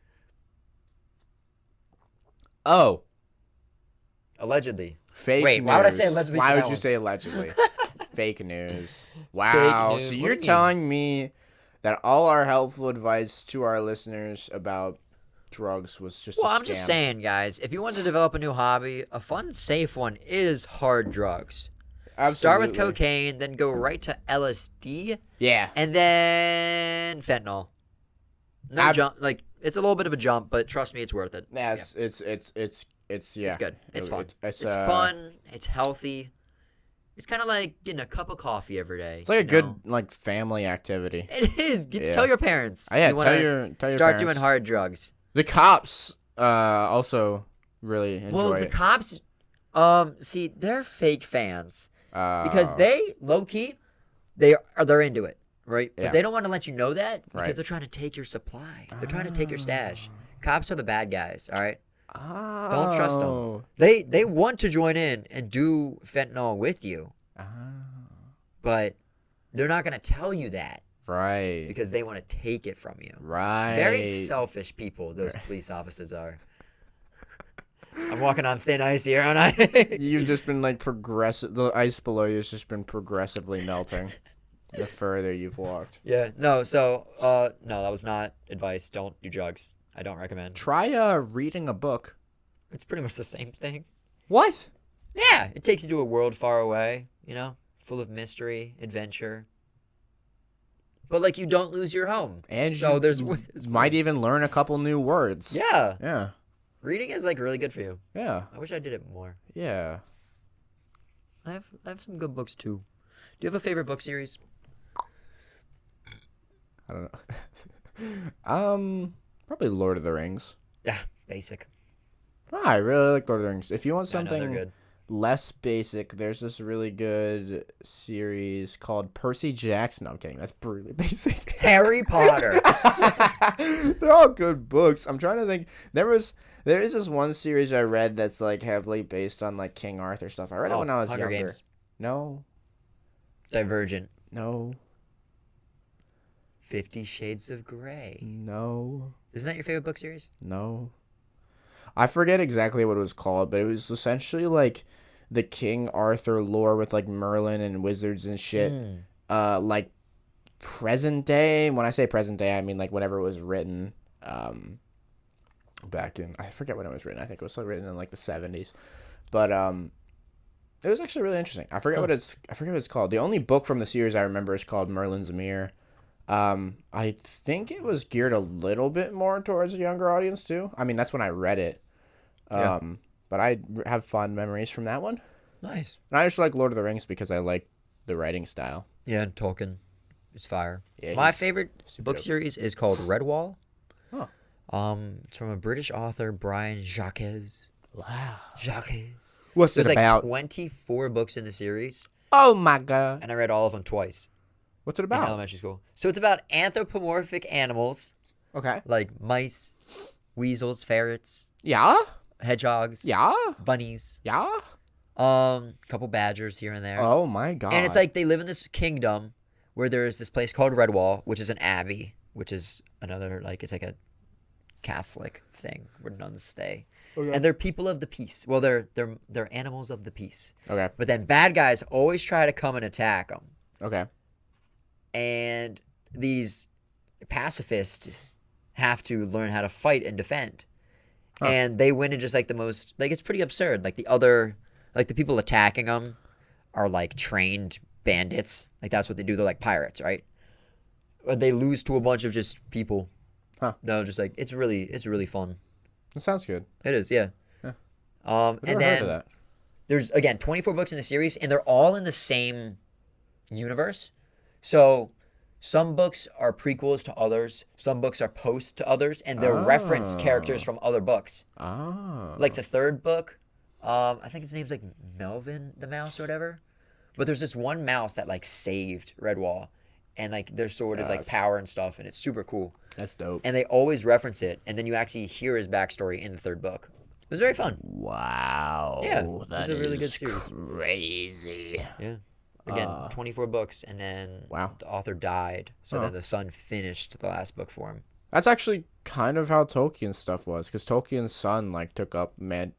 Oh, Allegedly. fake Wait, news. why would I say allegedly Why for would that you one? say allegedly? Fake news. Wow. news. So What you're do you mean? telling me that all our helpful advice to our listeners about drugs was just Well, a I'm just scam? saying, guys, if you want to develop a new hobby, a fun, safe one is hard drugs. Start with Absolutely. cocaine, then go right to LSD, Yeah. and then fentanyl. No Ab- jump, like it's a little bit of a jump, but trust me, it's worth it. Yeah, it's yeah. It's good. It's fun. It's fun. It's healthy. It's kind of like getting a cup of coffee every day. It's like a you good know? like family activity. It is. Yeah. Tell your parents. Yeah, you wanna tell your start parents. doing hard drugs. The cops also really enjoy Well, the it. cops, see, they're fake fans because Uh, they low key, they're into it, right? Yeah. But they don't want to let you know that because Right. they're trying to take your supply. They're trying to take your stash. Cops are the bad guys. All right. Don't trust them. Oh. They want to join in and do fentanyl with you, Oh. but they're not gonna tell you that Right. because they want to take it from you. Right. Very selfish people those police officers are. I'm walking on thin ice here, aren't I? You've just been like progressive. The ice below you has just been progressively melting the further you've walked. Yeah. No. So, no, that was not advice. Don't do drugs. I don't recommend. Try reading a book. It's pretty much the same thing. What? Yeah. It takes you to a world far away. You know, full of mystery, adventure. But like, you don't lose your home. And so you there's might ways. even learn a couple new words. Yeah. Yeah. Reading is like really good for you. Yeah. I wish I did it more. Yeah. I have some good books too. Do you have a favorite book series? I don't know. Probably Lord of the Rings. Yeah, basic. I really like Lord of the Rings. If you want Yeah, no, they're something good. less basic, there's this really good series called Percy Jackson. No, I'm kidding. That's brutally basic. Harry Potter. They're all good books. I'm trying to think. There is this one series I read that's like heavily based on like King Arthur stuff. I read it when I was Hunger younger. Games. No, Divergent. no, 50 Shades of Grey. no, Isn't that your favorite book series? no. I forget exactly what it was called, but it was essentially like the King Arthur lore with like Merlin and wizards and shit. Like present day. When I say present day, I mean like whenever it was written. Back in, I forget when it was written. I think it was like written in like the 70s, but it was actually really interesting. I forget what it's called. The only book from the series I remember is called Merlin's Mirror. I think it was geared a little bit more towards a younger audience too. I mean, that's when I read it. Yeah. But I have fond memories from that one. Nice. And I just like Lord of the Rings because I like the writing style. Yeah, and Tolkien is fire. Yeah, My he's favorite super book dope. series is called Redwall. Huh. It's from a British author, Brian Jacques. Wow. Jacques. What's There's it like about? 24 books in the series, Oh my god. and I read all of them twice What's it in about? elementary school. So it's about anthropomorphic animals Okay. like mice, weasels, ferrets, Yeah. hedgehogs, Yeah. bunnies, Yeah. couple badgers here and there. Oh my god. And it's like they live in this kingdom where there's this place called Redwall, which is an abbey, which is another like it's like a Catholic thing where nuns stay. Okay. And they're people of the peace. Well, they're animals of the peace. Okay. But then bad guys always try to come and attack them. Okay. And these pacifists have to learn how to fight and defend. Huh. And they win in just like the most like it's pretty absurd. Like the people attacking them are like trained bandits. Like that's what they do. They're like pirates, right? But they lose to a bunch of just people. Huh. No, just like it's really fun. That sounds good. It is, yeah. Yeah. And I've never heard then of that. there's again 24 books in the series, and they're all in the same universe. So some books are prequels to others, some books are post to others, and they're reference characters from other books. Oh. Like the third book, I think his name's like Melvin the mouse or whatever. But there's this one mouse that like saved Redwall, and like their sword is like Yes. power and stuff, and it's super cool. That's dope. And they always reference it, and then you actually hear his backstory in the third book. It was very fun. Wow. Yeah, it was that a really good is series. Crazy. Yeah. Again, 24 books, and then Wow. the author died, so then the son finished the last book for him. That's actually kind of how Tolkien's stuff was, because Tolkien's son like took up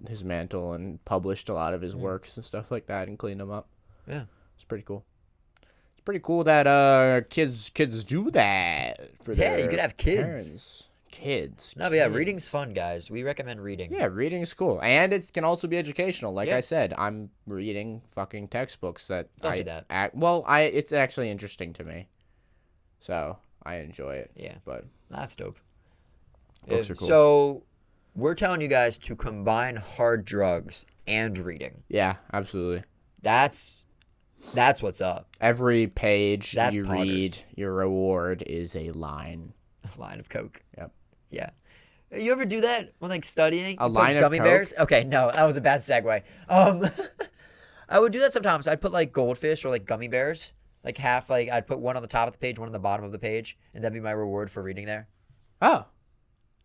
his mantle and published a lot of his works and stuff like that and cleaned them up. Yeah. It's pretty cool. It's pretty cool that kids do that for Yeah, their you could have kids. parents. Kids. No, but yeah, kids. reading's fun, guys. We recommend reading. Yeah, reading is cool, and it can also be educational. Like Yeah. I said, I'm reading fucking textbooks that Don't do that. It's actually interesting to me, so I enjoy it. Yeah. But That's dope. books are cool. So, we're telling you guys to combine hard drugs and reading. yeah, absolutely. That's what's up. Every page That's you poggers. read, your reward is a line. A line of coke. Yep. Yeah. You ever do that when like studying? A You put line of gummy Coke? bears? Okay, no, that was a bad segue. I would do that sometimes. I'd put like goldfish or like gummy bears, like half. Like I'd put one on the top of the page, one on the bottom of the page, and that'd be my reward for reading there. Oh,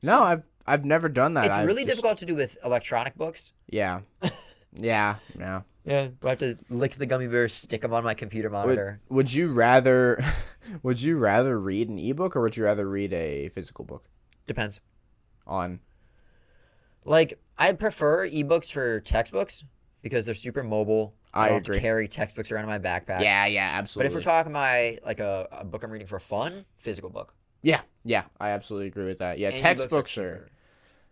no, I've never done that. It's I've really just- difficult to do with electronic books. Yeah, yeah. Yeah, I have to lick the gummy bears, stick them on my computer monitor. Would you rather read an ebook or would you rather read a physical book? Depends. On Like I prefer ebooks for textbooks because they're super mobile. I don't have agree. to carry textbooks around in my backpack. yeah, But absolutely. if we're talking about like a book I'm reading for fun, physical book. yeah, I absolutely agree with that. Yeah, And ebooks textbooks are cheaper.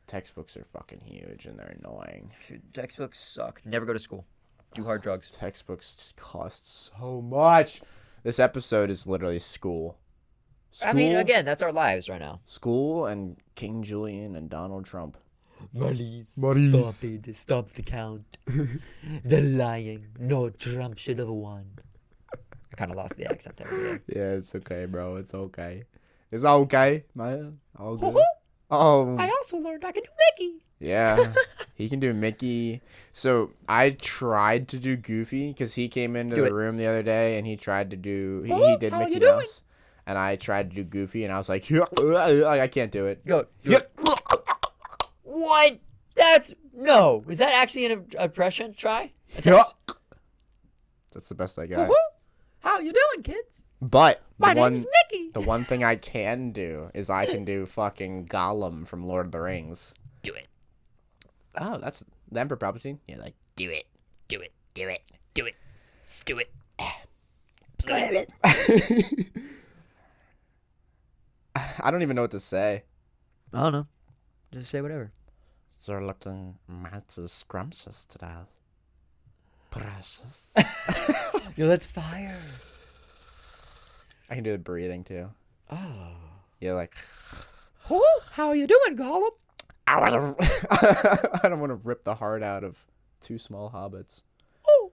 textbooks are fucking huge and they're annoying. Dude, textbooks suck. Never go to school. Do hard drugs. Textbooks just cost so much. This episode is literally school. I mean, again, that's our lives right now. School and King Julien and Donald Trump. Marlies, Marlies. stop it. Stop the count. They're lying. No, Trump should have won. I kind of lost the accent there. Yeah. Yeah, it's okay, bro. It's okay. It's okay, man. All good. Oh, also learned I can do Mickey. yeah. He can do Mickey. So I tried to do Goofy because he came into Do the it. room the other day and he tried to do. He Oh, did how Mickey you doing? Mouse, and I tried to do Goofy, and I was like, I can't do it. Go. Do Yeah. it. What? That's no. Is that actually an impression? Try. Attempt. That's the best I got. Woohoo! How you doing, kids? But My the one, name's Mickey. the one thing I can do is I can do fucking Gollum from Lord of the Rings. Do it. Oh, that's the Emperor Palpatine. Yeah, like Do it. Do it. Do it. Do it. Just do it. I don't even know what to say. I don't know. Just say whatever. You're looking mighty scrumptious today. Precious. Yo, let's fire. I can do the breathing too. Oh. Yeah, like How you doing, Gollum? I want to. I don't want to rip the heart out of two small hobbits. Oh.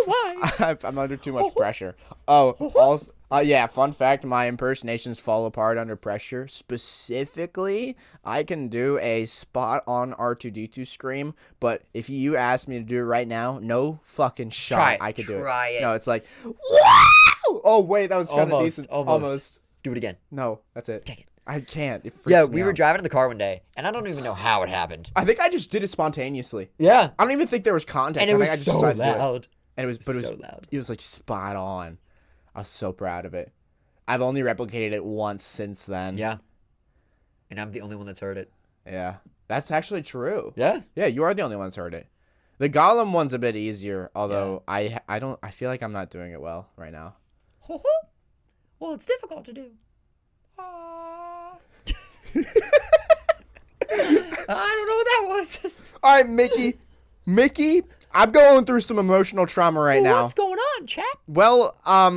Why? I'm under too much pressure. Oh, also, yeah. Fun fact: my impersonations fall apart under pressure. Specifically, I can do a spot on R2D2 scream, but if you ask me to do it right now, no fucking shot. Try it. I could do it. Try it. No, it's like, wow! Oh wait, that was kind of Almost, decent. almost. Do it again. No, that's it. Dang it. I can't. It freaks Yeah, me we were out. driving in the car one day, and I don't even know how it happened. I think I just did it spontaneously. Yeah. I don't even think there was context. And it I was think I just so decided to do it. loud. And it was, but So loud. it was like spot on. I was so proud of it. I've only replicated it once since then. Yeah. And I'm the only one that's heard it. Yeah. That's actually true. Yeah. Yeah, you are the only one that's heard it. The Gollum one's a bit easier, although I feel like I'm not doing it well right now. Well, it's difficult to do. I don't know what that was. All right, Mickey. Mickey, I'm going through some emotional trauma right now. What's going on, chap? Well,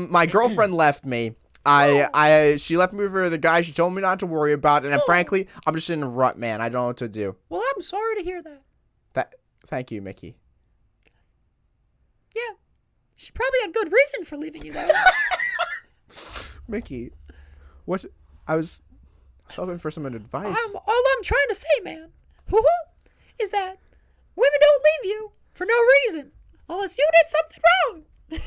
my girlfriend left me. She left me for the guy she told me not to worry about, and frankly, I'm just in a rut, man. I don't know what to do. Well, I'm sorry to hear that. Thank you, Mickey. Yeah. She probably had good reason for leaving you, though. Mickey, what? I was hoping for some advice. All I'm trying to say, man, is that Women don't leave you for no reason unless you did something wrong.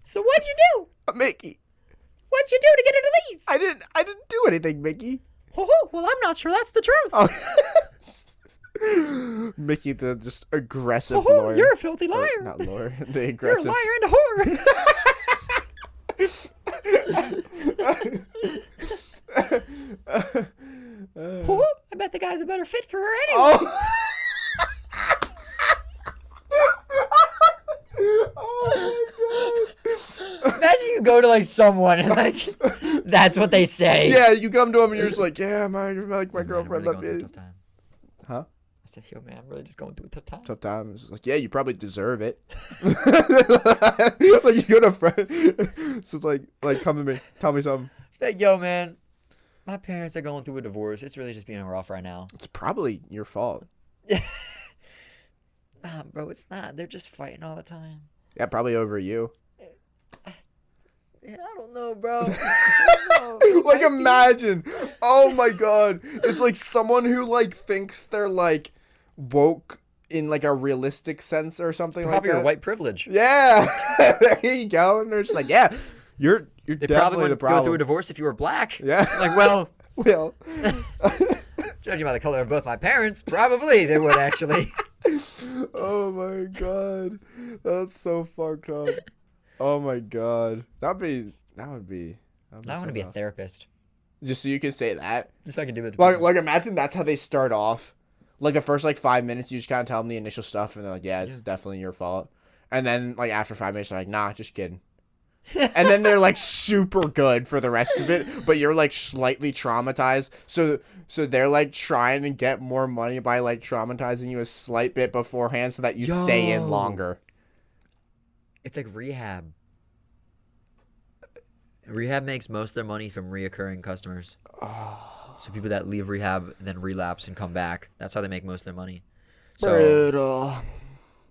So what'd you do? Mickey, What'd you do to get her to leave? I didn't do anything, Mickey. Oh, well, I'm not sure that's the truth. Oh. Mickey, the just aggressive Oh, lawyer. you're a filthy Or, liar. not lawyer. The You're a aggressive. liar and a whore. Oh, I bet the guy's a better fit for her anyway. Oh. Oh my god. Imagine you go to like someone and like that's what they say. Yeah, you come to him and you're just like, yeah, you're like my Man, girlfriend. I'm Love really going you. through a tough time. Huh? I said, yo, man, I'm really just going through a tough time. Tough time. It's just like, yeah, you probably deserve it. Like you go to a friend. So it's like, come to me, tell me something. Like, yo, man, my parents are going through a divorce. It's really just being rough right now. It's probably your fault. Nah, bro, it's not. They're just fighting all the time. Yeah, probably over you. Yeah, I don't know, bro. I don't know. Like imagine, oh my god, it's like someone who like thinks they're like woke in like a realistic sense or something like Probably that. your white privilege. Yeah, there you go. And they're just like, yeah, you're They probably definitely the wouldn't go problem. through a divorce if you were black. Yeah. Like, well, Well, judging by the color of both my parents, probably they would actually. oh my god, that's so fucked up. Oh my god, that would be. I want to be a therapist. Just so you can say that. Just so I can do it. Like imagine that's how they start off. Like the first like 5 minutes, you just kind of tell them the initial stuff, and they're like, "Yeah, it's definitely your fault." And then like after 5 minutes, they're like, "Nah, just kidding." And then they're like super good for the rest of it, but you're like slightly traumatized. So they're like trying to get more money by like traumatizing you a slight bit beforehand, so that you stay in Yo. longer. It's like rehab. Rehab makes most of their money from reoccurring customers. So people that leave rehab and then relapse and come back, that's how they make most of their money. So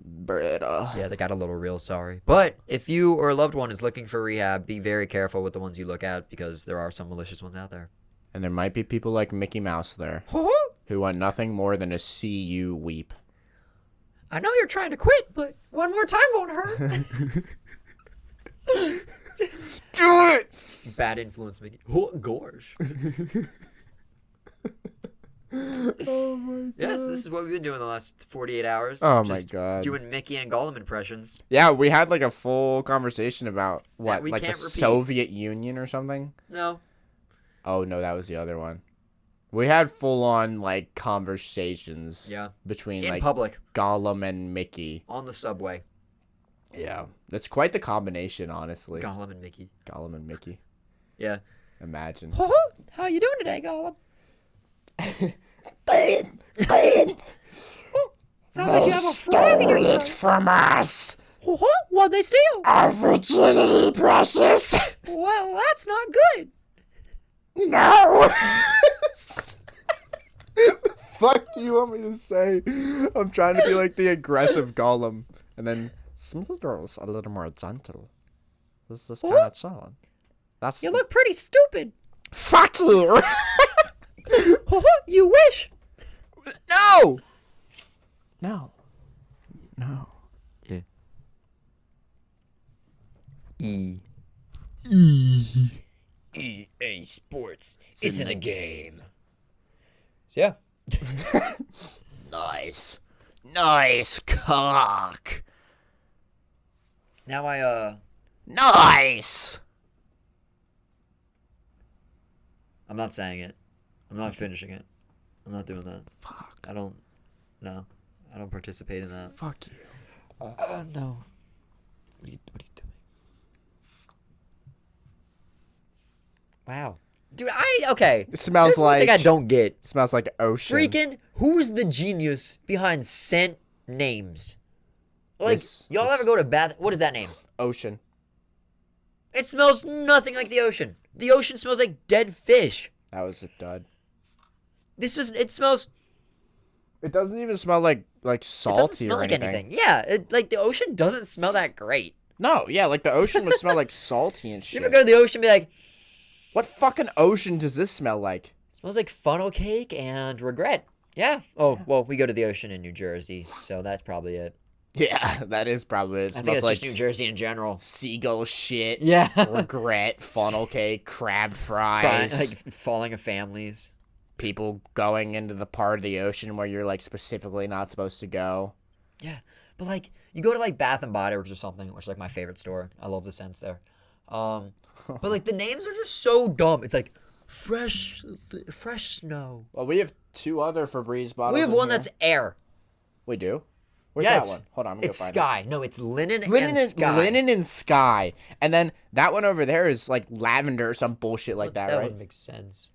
Brittle. yeah, they got a little real sorry. But if you or a loved one is looking for rehab, be very careful with the ones you look at because there are some malicious ones out there. And there might be people like Mickey Mouse there who want nothing more than to see you weep. I know you're trying to quit, but one more time won't hurt. Do it! Bad influence, Mickey. Oh, gosh. Oh my god. Yes, this is what we've been doing the last 48 hours. Oh my Just god. Doing Mickey and Gollum impressions. Yeah, we had like a full conversation about what, we like the can't repeat. Soviet Union or something. No. Oh no, that was the other one. We had full on like conversations. Yeah. Between In like public. Gollum and Mickey. On the subway. Yeah, that's quite the combination, honestly. Gollum and Mickey. Gollum and Mickey. Yeah. Imagine. How you doing today, Gollum? Sounds like you have a frog in your throat. from us. What'd they steal? Our virginity, precious. Well, that's not good. No. Fuck you want me to say? I'm trying to be like the aggressive Gollum, and then Smeagol's a little more gentle. This is kind of chilling. That's You look pretty stupid. fuck you. You wish. No. No. No. Yeah. E. EA Sports. It's in the game. So yeah. Nice. Nice cock. Now Nice. I'm not saying it. I'm not finishing it. I'm not doing that. Fuck. I don't participate in that. Fuck you. No. What are you doing? Wow. Dude, okay. It smells Here's one like thing I don't get. It smells like ocean. Freaking, who's the genius behind scent names? Like, This- y'all this- ever go to bath? What is that name? Ocean. It smells nothing like the ocean. The ocean smells like dead fish. That was a dud. It smells, It doesn't even smell like it salty doesn't smell or like anything. anything. Yeah, like the ocean doesn't smell that great. No, yeah, like the ocean would smell like salty and You shit. ever go to the ocean and be like, What fucking ocean does this smell like? smells like funnel cake and regret. Yeah. Oh, well, we go to the ocean in New Jersey, so that's probably it. Yeah, that is probably it. I think Smells it's like just New Jersey in general. seagull shit, Yeah. regret, funnel cake, crab Crying, fries, like falling of families. people going into the part of the ocean where you're like specifically not supposed to go. Yeah. But like you go to like Bath and Body Works or something, which is like my favorite store. I love the scents there. But like the names are just so dumb. It's like fresh snow. Well, we have 2 other Febreze bottles. We have in one here. that's air. We do. Where's Yes. that one? Hold on, I'm gonna It's go find sky. No, it's linen, it. Linen and sky. linen and sky, and then that one over there is like lavender or some bullshit like that, That right? wouldn't make sense.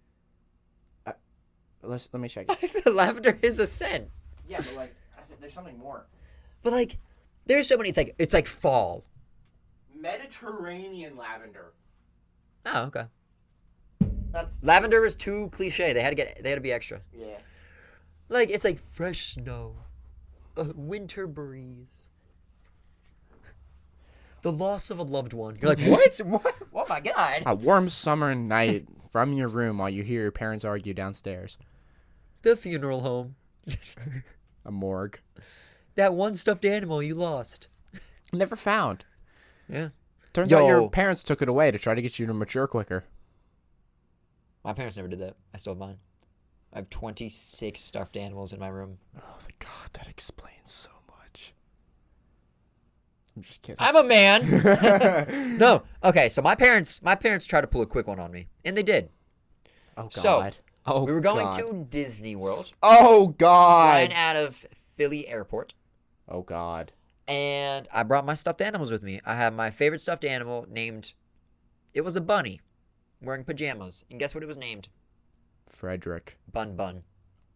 Let me check. Lavender is a scent. Yeah, but like I think there's something more. But like there's so many it's like fall. Mediterranean lavender. Oh, okay. That's Lavender is too cliche. They had to be extra. yeah. Like it's like fresh snow, a winter breeze, the loss of a loved one. You're like, what? What? Oh my god! A warm summer night from your room while you hear your parents argue downstairs. The funeral home. A morgue. That one stuffed animal you lost. Never found. Yeah. Turns out Yo. your parents took it away to try to get you to mature quicker. My parents never did that. I still have mine. I have 26 stuffed animals in my room. Oh my god, that explains so much. I'm just kidding. I'm a man. No. Okay, so my parents tried to pull a quick one on me, and they did. Oh So, god. Oh We were going god. to Disney World, Oh flying god. out of Philly Airport, Oh god. and I brought my stuffed animals with me. I have my favorite stuffed animal named. It was a bunny, wearing pajamas, and guess what it was named? Frederick. Bun Bun.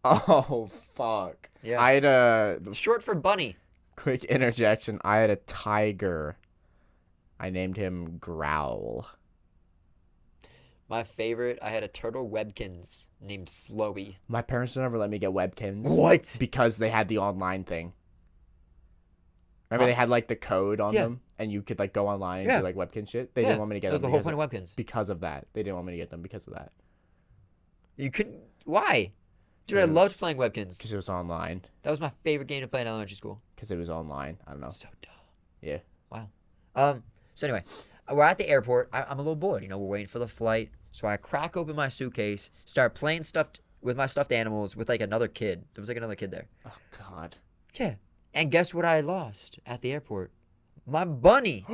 Oh fuck. Yeah. I had a Short for bunny. quick interjection. I had a tiger. I named him Growl. My favorite, I had a turtle Webkins named Slowy. My parents never let me get Webkins. What? Because they had the online thing. Remember Huh. they had like the code on Yeah. them, and you could like go online and Yeah. do like Webkin shit. They Yeah, didn't want me to get that was them the whole point of Webkins. because of that. They didn't want me to get them because of that. You couldn't. Why? Dude, I Yeah. loved playing Webkins. Because it was online. That was my favorite game to play in elementary school. Because it was online. I don't know. So dumb. Yeah. Wow. So anyway, we're at the airport. I'm a little bored. You know, we're waiting for the flight. So I crack open my suitcase, start playing with my stuffed animals with like another kid. There was like another kid there. Oh god. Yeah. And guess what I lost at the airport? My bunny.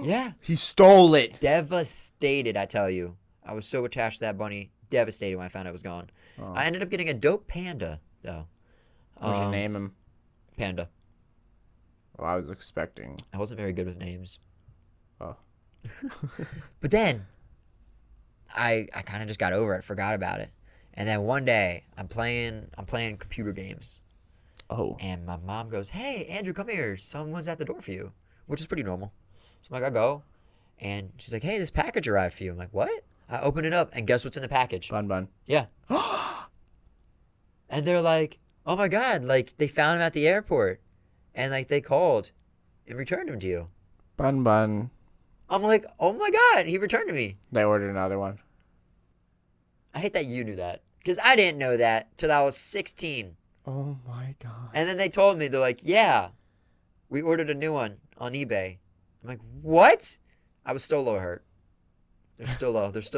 Yeah. He stole it. Devastated, I tell you. I was so attached to that bunny. Devastated when I found out it was gone. Oh. I ended up getting a dope panda, though. What'd you name him? Panda. Well, I was expecting. I wasn't very good with names. Oh. But then, I kind of just got over it, forgot about it. And then one day, I'm playing computer games. Oh. And my mom goes, "Hey, Andrew, come here. Someone's at the door for you," which is pretty normal. So I'm like, I go. And she's like, "Hey, this package arrived for you." I'm like, "What?" I open it up, and guess what's in the package? Bun Bun. Yeah. And they're like, "Oh my God, like they found him at the airport. And like they called and returned him to you." Bun Bun. I'm like, "Oh my God, he returned to me." They ordered another one. I hate that you knew that. Because I didn't know that till I was 16. Oh my god. And then they told me, they're like, "Yeah, we ordered a new one on eBay." I'm like, "What?" I was still a little hurt. There's still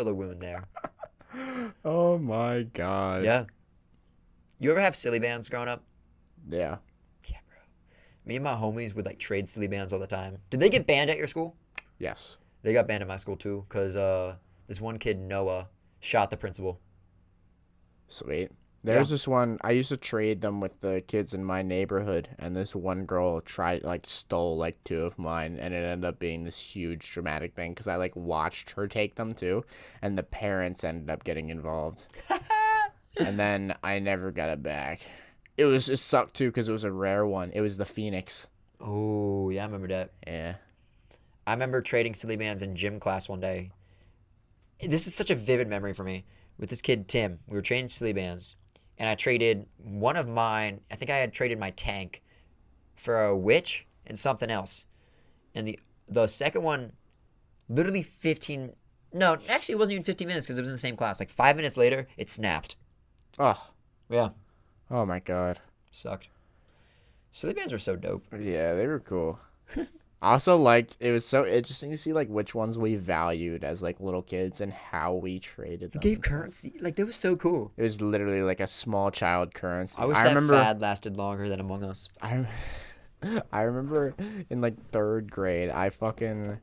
a wound there. Oh my god. Yeah. You ever have silly bands growing up? Yeah. Yeah, bro. Me and my homies would like trade silly bands all the time. Did they get banned at your school? Yes. They got banned at my school too, because this one kid, Noah, shot the principal. Sweet. There's this one. I used to trade them with the kids in my neighborhood, and this one girl stole like 2 of mine, and it ended up being this huge dramatic thing because I like watched her take them too, and the parents ended up getting involved. And then I never got it back. It sucked too because it was a rare one. It was the Phoenix. Oh, yeah, I remember that. Yeah. I remember trading silly bands in gym class one day. This is such a vivid memory for me. With this kid, Tim, we were trading silly bands. And I traded one of mine. I think I had traded my tank for a witch and something else. And the second one, literally 15... No, actually it wasn't even 15 minutes because it was in the same class. Like 5 minutes later, it snapped. Oh. Yeah. Oh my god. Sucked. Silly bands were so dope. Yeah, they were cool. Also, like, it was so interesting to see like which ones we valued as like little kids and how we traded them. Gave and stuff. currency. Like, that was so cool. It was literally like a small child currency. I wish I that remember. fad lasted longer than Among Us. I remember in like 3rd grade, I fucking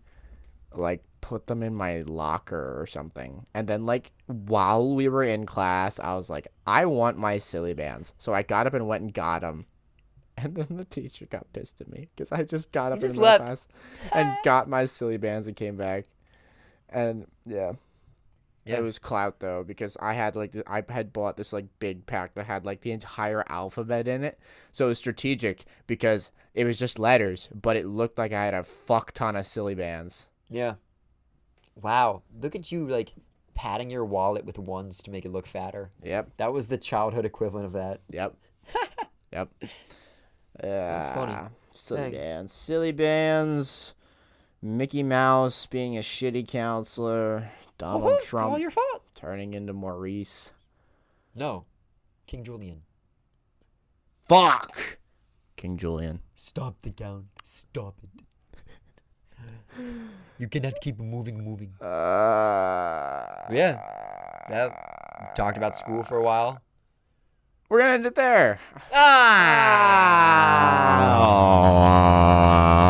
like put them in my locker or something, and then like while we were in class, I was like, I want my silly bands, so I got up and went and got them. And then the teacher got pissed at me because I just got up just in my left. class and got my silly bands and came back. And yeah, Yeah. it was clout though because I had like I had bought this like big pack that had like the entire alphabet in it, so it was strategic because it was just letters, but it looked like I had a fuck ton of silly bands. Yeah. Wow. Look at you, like, padding your wallet with ones to make it look fatter. Yep, That was the childhood equivalent of that. yep, yep. Yeah, That's funny. Silly Dang. bands, silly bands. Mickey Mouse being a shitty counselor. Donald Woohoo, it's Trump all your fault. turning into Maurice. No. King Julien. Fuck! King Julien. Stop the gown. Stop it. You cannot keep moving. Yeah. Yep. Talked about school for a while. We're gonna end it there. Ah!